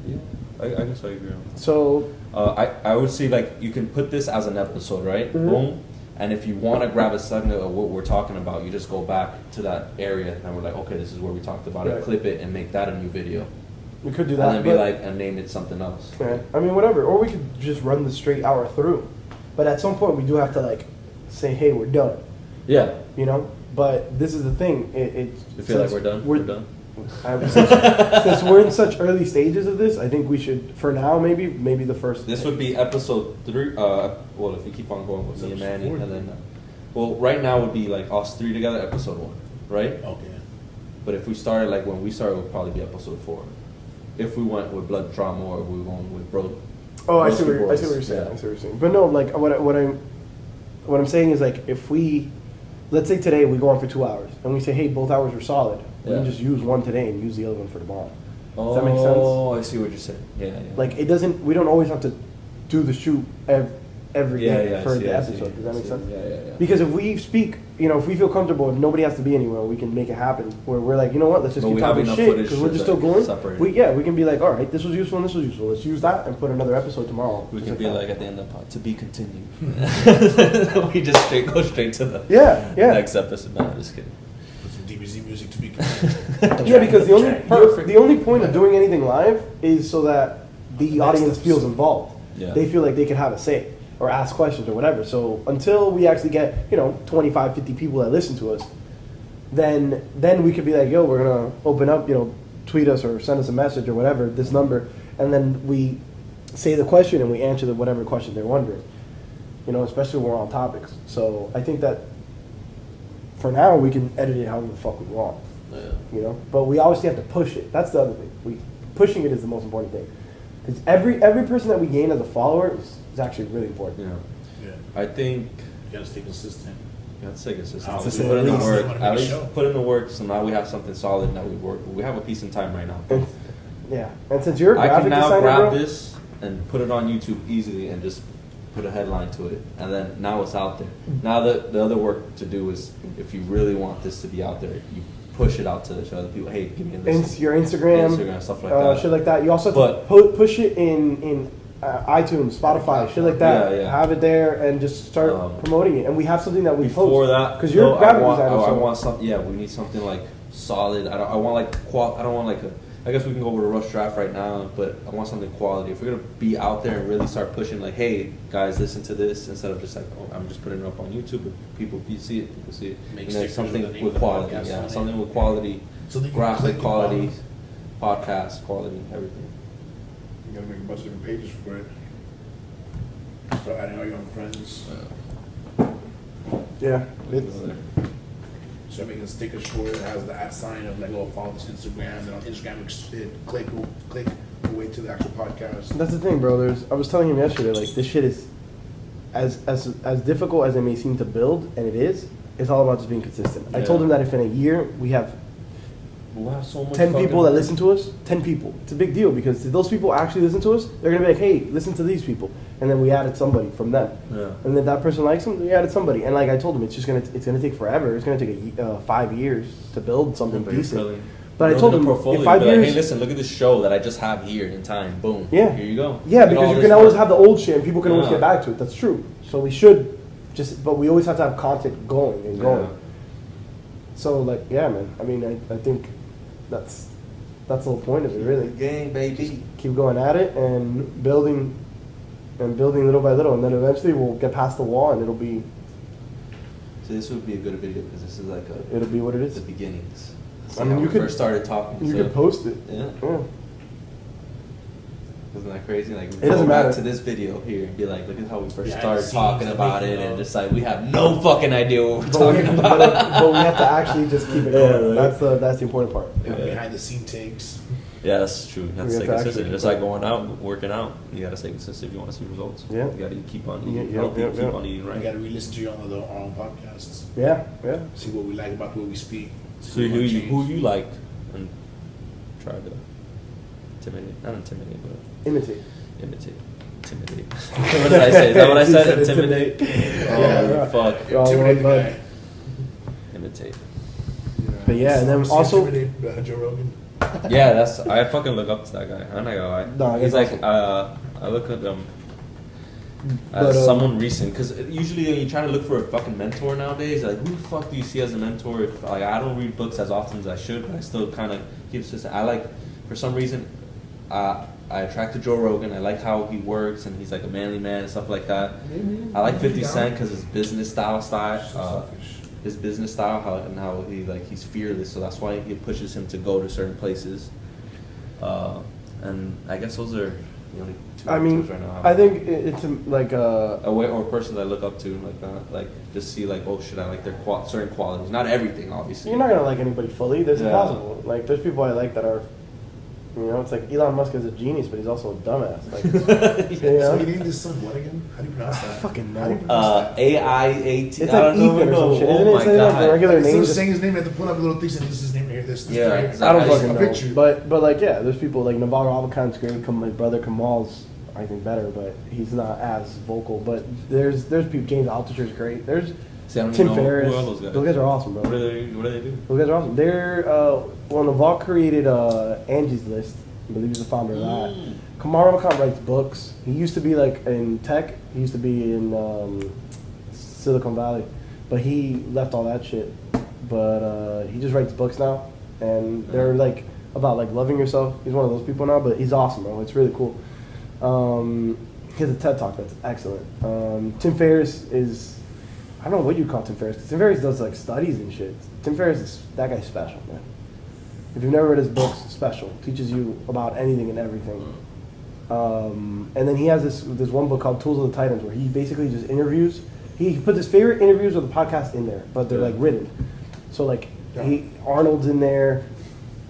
[SPEAKER 1] Yeah. I guess I agree on that.
[SPEAKER 2] So
[SPEAKER 1] I would say like you can put this as an episode, right?
[SPEAKER 2] Mhm.
[SPEAKER 1] Boom. And if you want to grab a segment of what we're talking about, you just go back to that area and we're like, okay, this is where we talked about it. Clip it and make that a new video.
[SPEAKER 2] We could do that.
[SPEAKER 1] And then and name it something else.
[SPEAKER 2] Yeah. I mean, whatever. Or we could just run the straight hour through. But at some point, we do have to like say, hey, we're done.
[SPEAKER 1] Yeah.
[SPEAKER 2] You know? But this is the thing.
[SPEAKER 1] You feel like we're done? We're done.
[SPEAKER 2] Since we're in such early stages of this, I think we should, for now, maybe the first.
[SPEAKER 1] This would be episode 3. Well, if we keep on going with me and Manny, and then, well, right now would be like us 3 together, episode 1, right?
[SPEAKER 3] Okay.
[SPEAKER 1] But if we started like when we started, it would probably be episode 4. If we went with blood trauma or we were going with bro.
[SPEAKER 2] Oh, I see what you're saying. Yeah. I see what you're saying. But no, like what I'm saying is like if we, let's say today we go on for 2 hours and we say, hey, both hours were solid. We can just use one today and use the other one for tomorrow. Does that make sense?
[SPEAKER 1] Oh, I see what you're saying. Yeah.
[SPEAKER 2] Like we don't always have to do the shoot every day for the episode. Does that make sense?
[SPEAKER 1] Yeah.
[SPEAKER 2] Because if we speak, if we feel comfortable, if nobody has to be anywhere, we can make it happen. Where we're like, you know what, let's just keep talking shit because we're just still going. We can be like, all right, this was useful and this was useful. Let's use that and put another episode tomorrow.
[SPEAKER 1] We can be like at the end of the pod, to be continued. We just go straight to the next episode. No, I'm just kidding.
[SPEAKER 3] DBZ music to be continued.
[SPEAKER 2] Yeah, because the only point of doing anything live is so that the audience feels involved.
[SPEAKER 1] Yeah.
[SPEAKER 2] They feel like they can have a say or ask questions or whatever. So until we actually get 25, 50 people that listen to us, then we could be like, yo, we're gonna open up, tweet us or send us a message or whatever, this number, and then we say the question and we answer whatever question they're wondering. Especially when we're on topics. So I think that for now we can edit it however the fuck we want.
[SPEAKER 1] Yeah.
[SPEAKER 2] But we obviously have to push it. That's the other thing. Pushing it is the most important thing. Because every person that we gain as a follower is actually really important.
[SPEAKER 3] Yeah.
[SPEAKER 1] I think
[SPEAKER 3] you gotta stay consistent.
[SPEAKER 1] You have to stay consistent.
[SPEAKER 3] Put in the work.
[SPEAKER 1] At least put in the work. So now we have something solid that we work. We have a piece in time right now.
[SPEAKER 2] And since you're a graphic designer,
[SPEAKER 1] I can now grab this and put it on YouTube easily and just put a headline to it, and then now it's out there. Now the other work to do is, if you really want this to be out there, you push it out to other people. Hey, give me a listen.
[SPEAKER 2] Your Instagram,
[SPEAKER 1] stuff like that.
[SPEAKER 2] Shit like that. You also have to push it in iTunes, Spotify, shit like that.
[SPEAKER 1] Yeah.
[SPEAKER 2] Have it there and just start promoting it. And we have something that we
[SPEAKER 1] before
[SPEAKER 2] post.
[SPEAKER 1] that,
[SPEAKER 2] because you're a graphic designer.
[SPEAKER 1] I want something. Yeah, we need something like solid. I don't want like a. I guess we can go with a rush draft right now, but I want something quality. If we're gonna be out there and really start pushing, like, hey guys, listen to this, instead of just like, oh, I'm just putting it up on YouTube, but people see it.
[SPEAKER 3] Make
[SPEAKER 1] something with quality, something with quality, so graphic quality, podcast quality, everything.
[SPEAKER 3] You gotta make a bunch of different pages for it. Start adding all your own friends.
[SPEAKER 2] Yeah.
[SPEAKER 3] So making stickers for it. It has the @ of like, follow this Instagram, and on Instagram click away to the actual podcast.
[SPEAKER 2] That's the thing, bro. I was telling him yesterday, like, this shit is as difficult as it may seem to build, and it is. It's all about just being consistent. I told him that if in a year we have
[SPEAKER 1] so much
[SPEAKER 2] 10 people that listen to us, 10 people. It's a big deal because if those people actually listen to us, they're going to be like, hey, listen to these people. And then we added somebody from them.
[SPEAKER 1] Yeah.
[SPEAKER 2] And then that person likes them, we added somebody. And like I told him, it's gonna take forever. It's going to take 5 years to build something decent. But I told him, in 5 years...
[SPEAKER 1] Like, hey, listen, look at this show that I just have here in time. Boom.
[SPEAKER 2] Yeah.
[SPEAKER 1] Here you go.
[SPEAKER 2] Yeah, because you can always have the old shit and people can always get back to it. That's true. So we should but we always have to have content going and going.
[SPEAKER 1] Yeah.
[SPEAKER 2] So, like, yeah, man. I mean, I think that's the whole point of it, really.
[SPEAKER 1] Gang, baby.
[SPEAKER 2] Keep going at it and building little by little, and then eventually we'll get past the wall, and it'll be.
[SPEAKER 1] So this would be a good video because this is like
[SPEAKER 2] it'll be what it is.
[SPEAKER 1] The beginnings.
[SPEAKER 2] I mean, you could
[SPEAKER 1] first started talking.
[SPEAKER 2] You could post it.
[SPEAKER 1] Yeah. Isn't that crazy? Like,
[SPEAKER 2] it doesn't matter.
[SPEAKER 1] To this video here and be like, look at how we first started talking about it, and just like we have no fucking idea what we're talking about.
[SPEAKER 2] But we have to actually just keep it going. Right. That's the important part.
[SPEAKER 3] Behind the scene takes.
[SPEAKER 1] Yeah, that's true. You have to stay consistent. Just like going out, working out, you got to stay consistent if you want to see results.
[SPEAKER 2] Yeah.
[SPEAKER 1] You got to keep on eating healthy, keep on eating right.
[SPEAKER 3] You got to re-listen to our own podcasts.
[SPEAKER 2] Yeah.
[SPEAKER 3] See what we like about the way we speak.
[SPEAKER 1] So who you like, and try to not intimidate, but
[SPEAKER 2] imitate.
[SPEAKER 1] Intimidate. What did I say? Is that what I said? Intimidate. Fuck. Imitate.
[SPEAKER 2] But yeah, and then also
[SPEAKER 3] Joe Rogan.
[SPEAKER 1] Yeah, I fucking look up to that guy. I'm not gonna lie.
[SPEAKER 2] No,
[SPEAKER 1] he's like, I look at him. As someone recent, because usually when you try to look for a fucking mentor nowadays, like who the fuck do you see as a mentor? If like I don't read books as often as I should, but I still kind of keep consistent. I like, for some reason, I attracted Joe Rogan. I like how he works and he's like a manly man and stuff like that. I like 50 Cent because his business style, his business style, how he's fearless. So that's why he pushes him to go to certain places. And I guess those are the only two right now.
[SPEAKER 2] I think it's like
[SPEAKER 1] a way or a person that I look up to, like that, like just see like, oh shit, I like their certain qualities, not everything, obviously.
[SPEAKER 2] You're not gonna like anybody fully. That's impossible. Like there's people I like that are, it's like Elon Musk is a genius, but he's also a dumbass. Like,
[SPEAKER 3] So he named his son what again? How do you pronounce that?
[SPEAKER 2] Fucking no.
[SPEAKER 1] AIAT.
[SPEAKER 2] It's like Ethan or some shit.
[SPEAKER 1] Oh my god.
[SPEAKER 2] Like a regular name.
[SPEAKER 3] Instead of saying his name, I have to put up a little thing saying this is his name right here. This.
[SPEAKER 1] Yeah,
[SPEAKER 3] right.
[SPEAKER 1] exactly.
[SPEAKER 2] I don't fucking know.
[SPEAKER 3] Picture.
[SPEAKER 2] But like there's people like Navarro Alvacan's great. My brother Kamal's I think better, but he's not as vocal. But there's people. James Altucher's great. There's Tim Ferriss.
[SPEAKER 1] Who are those guys?
[SPEAKER 2] Those guys are awesome, bro.
[SPEAKER 1] What do they do?
[SPEAKER 2] Those guys are awesome. They're Navarro created Angie's List. I believe he's the founder of that. Kamar Ravikant writes books. He used to be like in tech. He used to be in Silicon Valley, but he left all that shit. But he just writes books now, and they're like about like loving yourself. He's one of those people now, but he's awesome, bro. It's really cool. He has a TED Talk that's excellent. Tim Ferriss is, I don't know what you call Tim Ferriss. Tim Ferriss does like studies and shit. Tim Ferriss that guy's special, man. If you've never read his books, special. Teaches you about anything and everything. And then he has this one book called Tools of the Titans where he basically just interviews. He puts his favorite interviews of the podcast in there, but they're like written. So like Arnold's in there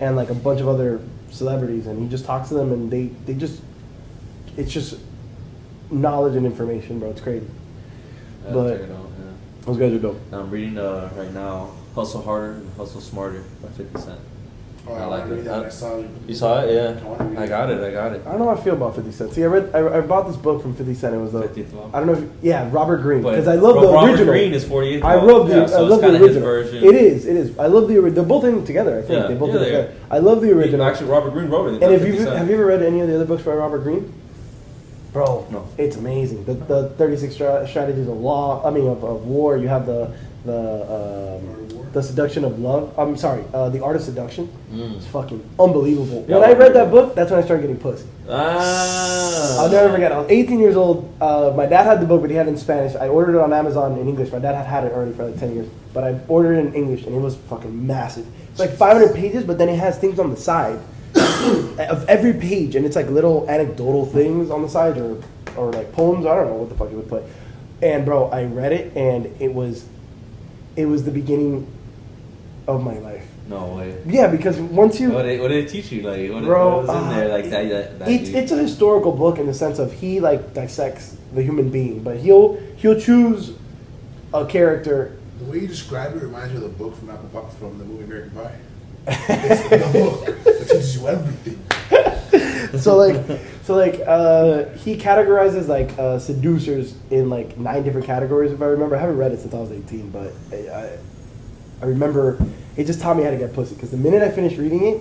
[SPEAKER 2] and like a bunch of other celebrities, and he just talks to them, and they just, it's just knowledge and information, bro. It's crazy. But
[SPEAKER 1] check it out,
[SPEAKER 2] those guys are dope.
[SPEAKER 1] I'm reading right now Hustle Harder and Hustle Smarter by 50 Cent.
[SPEAKER 3] Oh,
[SPEAKER 1] I like it.
[SPEAKER 3] I saw it.
[SPEAKER 1] You saw it? Yeah. I got it.
[SPEAKER 2] I don't know how I feel about 50 Cent. See, I bought this book from 50 Cent. It was
[SPEAKER 1] 50th Law.
[SPEAKER 2] I don't know if Robert Greene, because I
[SPEAKER 1] love
[SPEAKER 2] love the
[SPEAKER 1] Robert
[SPEAKER 2] original.
[SPEAKER 1] Greene is 48th Law.
[SPEAKER 2] I love the original.
[SPEAKER 1] His version.
[SPEAKER 2] It is. I love the original. They're both in together. I think
[SPEAKER 1] Yeah,
[SPEAKER 2] they both
[SPEAKER 1] yeah,
[SPEAKER 2] in
[SPEAKER 1] they
[SPEAKER 2] together. I love the original.
[SPEAKER 1] Actually, Robert Greene wrote it.
[SPEAKER 2] And have you ever read any of the other books by Robert Greene? Bro,
[SPEAKER 1] no.
[SPEAKER 2] It's amazing. The 36 strategies of law. I mean, of war. You have the seduction of love. I'm sorry, the art of seduction. It's fucking unbelievable.
[SPEAKER 1] Yeah,
[SPEAKER 2] when I read that book, that's when I started getting pussy.
[SPEAKER 1] Ah.
[SPEAKER 2] I'll never forget. I was 18 years old. My dad had the book, but he had it in Spanish. I ordered it on Amazon in English. My dad had it already for like 10 years, but I ordered it in English, and it was fucking massive. It's like 500 pages, but then it has things on the side of every page, and it's like little anecdotal things on the side, or like poems. I don't know what the fuck you would put. And bro, I read it, and it was the beginning of my life.
[SPEAKER 1] No way.
[SPEAKER 2] Yeah, because once you...
[SPEAKER 1] What did it teach you? Like, what was in there? Like
[SPEAKER 2] it's a historical book in the sense of he like dissects the human being, but he'll choose a character.
[SPEAKER 3] The way you describe it reminds me of the book from from the movie American Pie. It's the book that teaches you everything.
[SPEAKER 2] So he categorizes like seducers in like 9 different categories, if I remember. I haven't read it since I was 18, but I remember it just taught me how to get pussy, because the minute I finished reading it,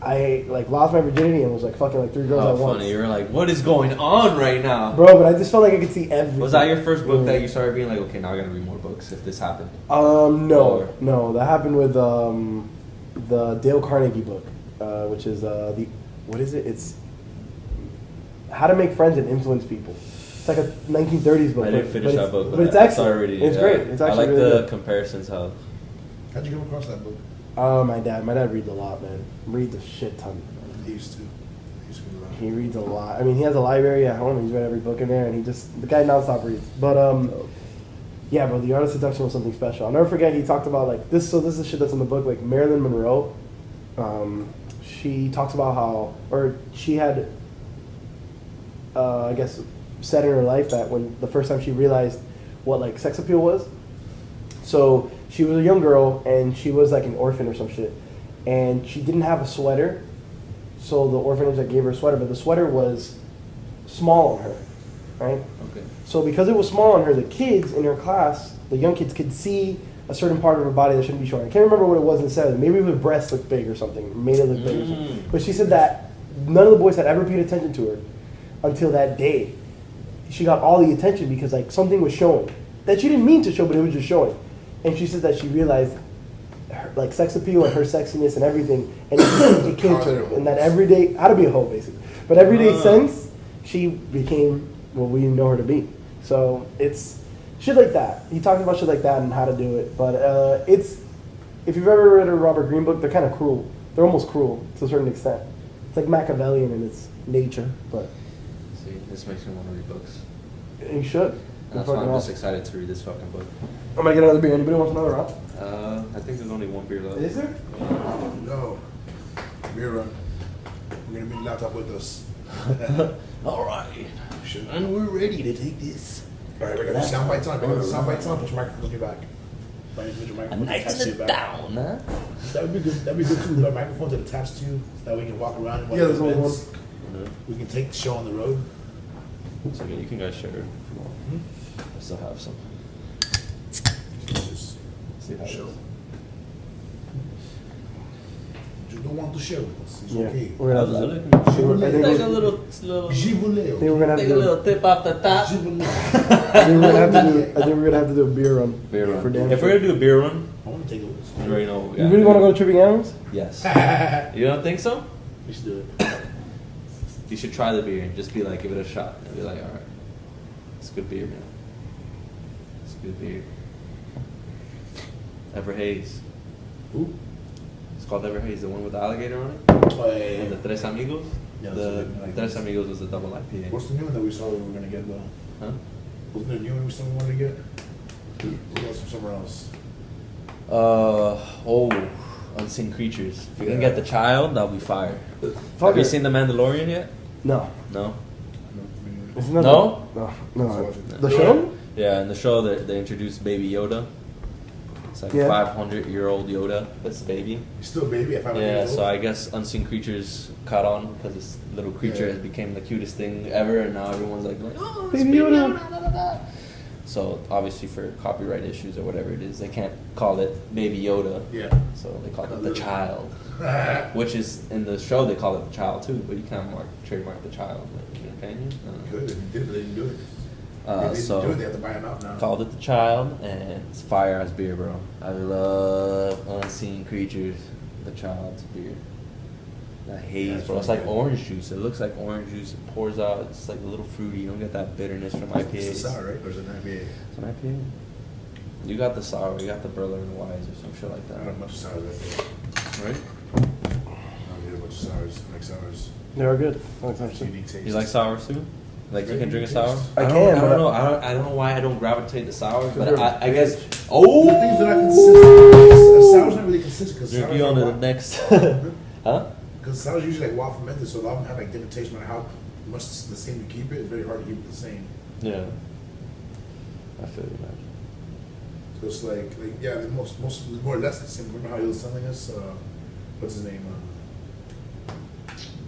[SPEAKER 2] I like lost my virginity and was like fucking like 3 girls at once.
[SPEAKER 1] Funny. You were like, what is going on right now?
[SPEAKER 2] Bro, but I just felt like I could see everything.
[SPEAKER 1] Was that your first book that you started being like, okay, now I gotta read more books if this happened?
[SPEAKER 2] No. That happened with the Dale Carnegie book, which is what is it? It's How to Make Friends and Influence People. It's like a 1930s book.
[SPEAKER 1] I didn't finish that book,
[SPEAKER 2] but it's excellent.
[SPEAKER 1] Already,
[SPEAKER 2] it's great. It's actually
[SPEAKER 1] I like
[SPEAKER 2] really
[SPEAKER 1] the
[SPEAKER 2] good.
[SPEAKER 1] comparisons. How'd
[SPEAKER 3] you come across that book?
[SPEAKER 2] My dad reads a lot, man. Reads a shit ton.
[SPEAKER 3] He used to.
[SPEAKER 2] He reads a lot. I mean, he has a library at home. He's read every book in there, and the guy nonstop reads. But yeah, bro, the art of seduction was something special. I'll never forget. He talked about like this. So this is shit that's in the book. Like Marilyn Monroe, she talks about she had, I guess, said in her life that when the first time she realized what like sex appeal was. So she was a young girl, and she was like an orphan or some shit, and she didn't have a sweater. So the orphanage that gave her a sweater, but the sweater was small on her, right?
[SPEAKER 1] Okay.
[SPEAKER 2] So because it was small on her, the kids in her class, the young kids, could see a certain part of her body that shouldn't be shown. I can't remember what it was necessarily. Maybe her breasts looked big or something, made it look big or something. But she said that none of the boys had ever paid attention to her until that day. she got all the attention because like something was showing that she didn't mean to show, but it was just showing. And she said that she realized her, like sex appeal and her sexiness and everything, and it came to her, and that everyday how to be a hoe basically, but everyday sense, she became what we know her to be. So it's shit like that. He talks about shit like that and how to do it, but it's if you've ever read a Robert Greene book, they're kind of cruel. They're almost cruel to a certain extent. It's like Machiavellian in its nature, but.
[SPEAKER 1] See, this makes me want to read books.
[SPEAKER 2] You should.
[SPEAKER 1] And that's why I'm just excited to read this fucking book.
[SPEAKER 2] I'm gonna get another beer. Anybody wants another round?
[SPEAKER 1] I think there's only one beer left.
[SPEAKER 2] Is there?
[SPEAKER 3] No. Beer run. We're gonna bring the laptop with us.
[SPEAKER 1] All right. And we're ready to take this.
[SPEAKER 3] All right, we got the sound bites on. Put your microphone on your back. Put your microphone
[SPEAKER 1] Nice and down, huh?
[SPEAKER 3] That would be good. That'd be good too. Our microphones are attached to you, so that we can walk around. And
[SPEAKER 2] There's only one.
[SPEAKER 3] We can take the show on the road.
[SPEAKER 1] So yeah, you can guys share if you want. I still have some.
[SPEAKER 3] Just
[SPEAKER 1] See how it
[SPEAKER 3] show.
[SPEAKER 1] is.
[SPEAKER 3] You don't want to share with us. It's
[SPEAKER 2] Yeah.
[SPEAKER 3] okay.
[SPEAKER 2] We're gonna have
[SPEAKER 1] I
[SPEAKER 2] to.
[SPEAKER 1] look-
[SPEAKER 2] I think
[SPEAKER 1] Take a
[SPEAKER 2] we're-
[SPEAKER 1] little,
[SPEAKER 3] Je voulais.
[SPEAKER 2] I think we're gonna have
[SPEAKER 1] take
[SPEAKER 2] to
[SPEAKER 1] a
[SPEAKER 2] do.
[SPEAKER 1] little tip off the top.
[SPEAKER 2] I think we're gonna have to do. I think we're gonna have to do a beer run.
[SPEAKER 1] Beer run.
[SPEAKER 2] For damn
[SPEAKER 1] If we're
[SPEAKER 2] sure.
[SPEAKER 1] gonna do a beer run,
[SPEAKER 3] I want to take it with us.
[SPEAKER 1] you already know what we
[SPEAKER 2] You
[SPEAKER 1] gotta
[SPEAKER 2] really
[SPEAKER 1] do.
[SPEAKER 2] want to go to Tripping Animals?
[SPEAKER 1] Yes. You don't think so?
[SPEAKER 3] We should do it.
[SPEAKER 1] You should try the beer and just be like, give it a shot. And be like, all right, it's good beer, man. It's good beer. Ever Haze.
[SPEAKER 3] Who?
[SPEAKER 1] It's called Ever Haze, the one with the alligator on it.
[SPEAKER 3] Oh, yeah,
[SPEAKER 1] And the Tres Amigos.
[SPEAKER 3] Yeah,
[SPEAKER 1] The
[SPEAKER 3] that's a good-
[SPEAKER 1] Tres Amigos was a double IPA.
[SPEAKER 3] What's the new one that we saw we were gonna get though?
[SPEAKER 1] Huh?
[SPEAKER 3] Wasn't there a new one we saw we wanted to get? We got from somewhere else.
[SPEAKER 1] Unseen Creatures. If you
[SPEAKER 3] Yeah.
[SPEAKER 1] can get the child, that'll be fire.
[SPEAKER 2] Fuck
[SPEAKER 1] Have you
[SPEAKER 2] it.
[SPEAKER 1] seen The Mandalorian yet?
[SPEAKER 2] No.
[SPEAKER 1] No?
[SPEAKER 2] Isn't that
[SPEAKER 1] No?
[SPEAKER 2] No. No.
[SPEAKER 3] Let's watch it.
[SPEAKER 2] The show?
[SPEAKER 1] Yeah, in the show they introduced Baby Yoda. It's like
[SPEAKER 2] Yeah.
[SPEAKER 1] a 500-year-old Yoda that's a baby.
[SPEAKER 3] He's still a baby at 5
[SPEAKER 1] Yeah,
[SPEAKER 3] years old.
[SPEAKER 1] so I guess Unseen Creatures caught on because this little creature
[SPEAKER 3] Yeah.
[SPEAKER 1] has become the cutest thing ever, and now everyone's like, oh, it's
[SPEAKER 2] Baby
[SPEAKER 1] Baby
[SPEAKER 2] Yoda.
[SPEAKER 1] Yoda. Da, da, da. So obviously for copyright issues or whatever it is, they can't call it Baby Yoda.
[SPEAKER 3] Yeah.
[SPEAKER 1] So they call it the child, which is in the show they call it the child too, but you can't trademark the child. Like, in your opinion? I don't know.
[SPEAKER 3] Good. If you did, they didn't do it. If they didn't
[SPEAKER 1] So
[SPEAKER 3] do it, they have to buy him out now.
[SPEAKER 1] called it the child, and it's fire ass beer, bro. I love Unseen Creatures, the child's beer. That haze,
[SPEAKER 3] Yeah,
[SPEAKER 1] bro. It's
[SPEAKER 3] really
[SPEAKER 1] like
[SPEAKER 3] good.
[SPEAKER 1] orange juice. It looks like orange juice. It pours out. It's like a little fruity. You don't get that bitterness from IPAs.
[SPEAKER 3] It's sour, right? Or is it an IPA?
[SPEAKER 1] It's an IPA. You got the sour. You got the Berliner Weiss or some shit like
[SPEAKER 3] I
[SPEAKER 1] that,
[SPEAKER 3] don't have much sours.
[SPEAKER 1] right?
[SPEAKER 3] I don't get a bunch of sours. I like sours.
[SPEAKER 2] They are good. I like
[SPEAKER 3] It's
[SPEAKER 2] that
[SPEAKER 3] a
[SPEAKER 2] too.
[SPEAKER 3] unique taste.
[SPEAKER 1] You like sours too? Like you can drink a sour?
[SPEAKER 2] I
[SPEAKER 1] don't-
[SPEAKER 2] can,
[SPEAKER 1] I
[SPEAKER 2] but
[SPEAKER 1] don't know. I don't know why I don't gravitate to sours, but
[SPEAKER 2] Sure.
[SPEAKER 1] I guess.
[SPEAKER 3] The things
[SPEAKER 1] Oh.
[SPEAKER 3] are not consistent. Sours not really consistent because
[SPEAKER 1] Drink
[SPEAKER 3] sours
[SPEAKER 1] you on to
[SPEAKER 3] are
[SPEAKER 1] the
[SPEAKER 3] wild.
[SPEAKER 1] next. Huh?
[SPEAKER 3] Because sours usually like wild fermented, so a lot of them have like different tastes. No matter how much the same you keep it, it's very hard to keep it the same.
[SPEAKER 1] Yeah. I feel you, man.
[SPEAKER 3] So it's like yeah, the most more or less the same. Remember how he was telling us? What's his name?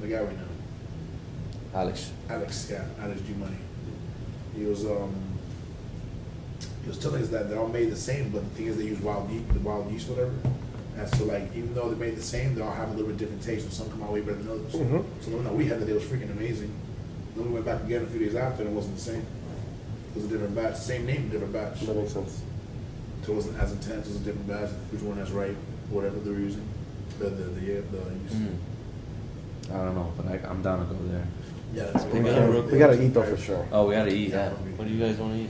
[SPEAKER 3] The guy we know.
[SPEAKER 1] Alex.
[SPEAKER 3] Alex, yeah, Alex G Money. He was telling us that they're all made the same, but the thing is they use wild yeast, whatever. And so like even though they're made the same, they all have a little bit different taste. And some come out way better than others.
[SPEAKER 2] Mhm.
[SPEAKER 3] So the one that we had today was freaking amazing. Then we went back again a few days after, and it wasn't the same. It was a different batch, same name, different batch.
[SPEAKER 2] That makes sense.
[SPEAKER 3] So it wasn't as intense. It was a different batch. Which one that's right? Whatever they were using. The yeast.
[SPEAKER 1] I don't know, but I'm down to go there.
[SPEAKER 3] Yeah, that's
[SPEAKER 1] We
[SPEAKER 3] really
[SPEAKER 1] gotta-
[SPEAKER 3] good.
[SPEAKER 2] We gotta eat though for sure.
[SPEAKER 1] Oh, we gotta eat. Yeah. What do you guys want to eat?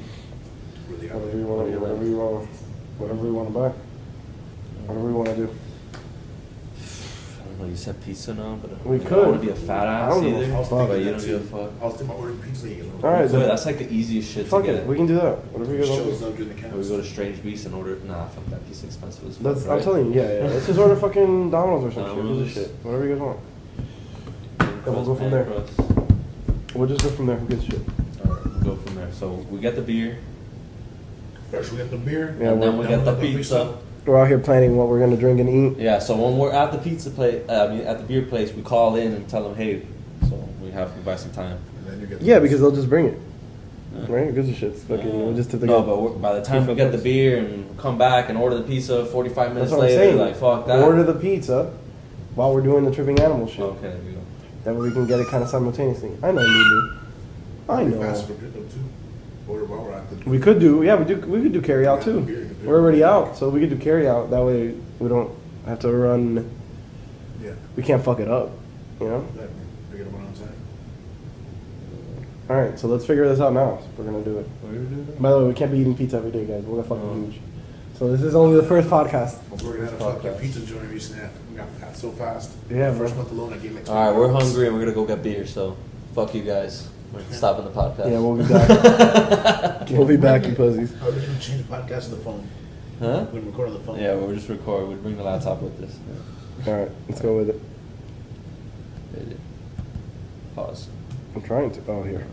[SPEAKER 3] Really good.
[SPEAKER 2] Whatever you want, whatever you want to buy, whatever we want to do.
[SPEAKER 1] I don't know. You said pizza now, but
[SPEAKER 2] We
[SPEAKER 1] I don't
[SPEAKER 2] could.
[SPEAKER 1] want to be a fat
[SPEAKER 2] I
[SPEAKER 1] ass
[SPEAKER 2] don't give a
[SPEAKER 1] either.
[SPEAKER 2] fuck.
[SPEAKER 1] But you
[SPEAKER 3] that
[SPEAKER 1] don't give a
[SPEAKER 3] too.
[SPEAKER 1] fuck.
[SPEAKER 3] I was thinking about ordering pizza.
[SPEAKER 2] All right,
[SPEAKER 1] So
[SPEAKER 2] then.
[SPEAKER 1] that's like the easiest shit
[SPEAKER 2] Fuck
[SPEAKER 1] to
[SPEAKER 2] it,
[SPEAKER 1] get.
[SPEAKER 2] we can do that. Whatever you guys want.
[SPEAKER 3] Shows
[SPEAKER 2] to do.
[SPEAKER 3] up during the
[SPEAKER 1] Or
[SPEAKER 3] cameras.
[SPEAKER 1] we go to Strange Beast and order. Nah, fuck that piece expensive as fuck.
[SPEAKER 2] That's,
[SPEAKER 1] right?
[SPEAKER 2] I'm telling you, yeah. Let's just order fucking Domino's or some shit. Who
[SPEAKER 1] Domino's.
[SPEAKER 2] gives a shit? Whatever you guys want.
[SPEAKER 1] Thin
[SPEAKER 2] we'll
[SPEAKER 1] crust,
[SPEAKER 2] go from
[SPEAKER 1] pan
[SPEAKER 2] there.
[SPEAKER 1] crust.
[SPEAKER 2] We'll just go from there. Who gives a shit?
[SPEAKER 1] Alright, we'll go from there. So we get the beer,
[SPEAKER 3] First we get the beer.
[SPEAKER 2] Yeah,
[SPEAKER 1] and then we get the
[SPEAKER 3] we'll get the
[SPEAKER 1] pizza.
[SPEAKER 2] We're out here planning what we're gonna drink and eat.
[SPEAKER 1] Yeah, so when we're at the pizza place, at the beer place, we call in and tell them, hey, so we buy some time.
[SPEAKER 3] And then you get the
[SPEAKER 2] Yeah,
[SPEAKER 3] pizza.
[SPEAKER 2] because they'll just bring it.
[SPEAKER 1] Yeah.
[SPEAKER 2] Right? Who gives a shit? It's fucking, we'll just have to
[SPEAKER 1] No,
[SPEAKER 2] get-
[SPEAKER 1] but by the time we get the beer and come back and order the pizza 45 minutes
[SPEAKER 2] That's what I'm
[SPEAKER 1] later,
[SPEAKER 2] saying.
[SPEAKER 1] like, fuck that.
[SPEAKER 2] Order the pizza while we're doing the tripping animal shit.
[SPEAKER 1] Okay, there we go.
[SPEAKER 2] That way we can get it kind of simultaneously. I know you I know.
[SPEAKER 3] Faster for pickup too. Order while we're at the.
[SPEAKER 2] We could do carry out too. We're already out, so we could do carry out. That way we don't have to run.
[SPEAKER 3] Yeah.
[SPEAKER 2] We can't fuck it up, you know.
[SPEAKER 3] Exactly. Pick it up on time.
[SPEAKER 2] All right, so let's figure this out now. If we're gonna do it. By the way, we can't be eating pizza every day, guys. We're gonna fucking huge. So this is only the first podcast.
[SPEAKER 3] We're gonna have a fucking pizza joint recently. I got fat so fast.
[SPEAKER 2] Yeah,
[SPEAKER 3] First
[SPEAKER 2] bro.
[SPEAKER 3] month alone, I gained like.
[SPEAKER 1] All right, we're hungry and we're gonna go get beer. So, fuck you guys. We're stopping the podcast.
[SPEAKER 2] Yeah, we'll be back. We'll be back, you pussies.
[SPEAKER 3] How are we gonna change the podcast to the phone?
[SPEAKER 1] Huh?
[SPEAKER 3] We're gonna record on the phone.
[SPEAKER 1] Yeah, we'll just record. We'll bring the laptop with us. Yeah.
[SPEAKER 2] All right, let's go with it.
[SPEAKER 1] Pause.
[SPEAKER 2] I'm trying to. Oh, here.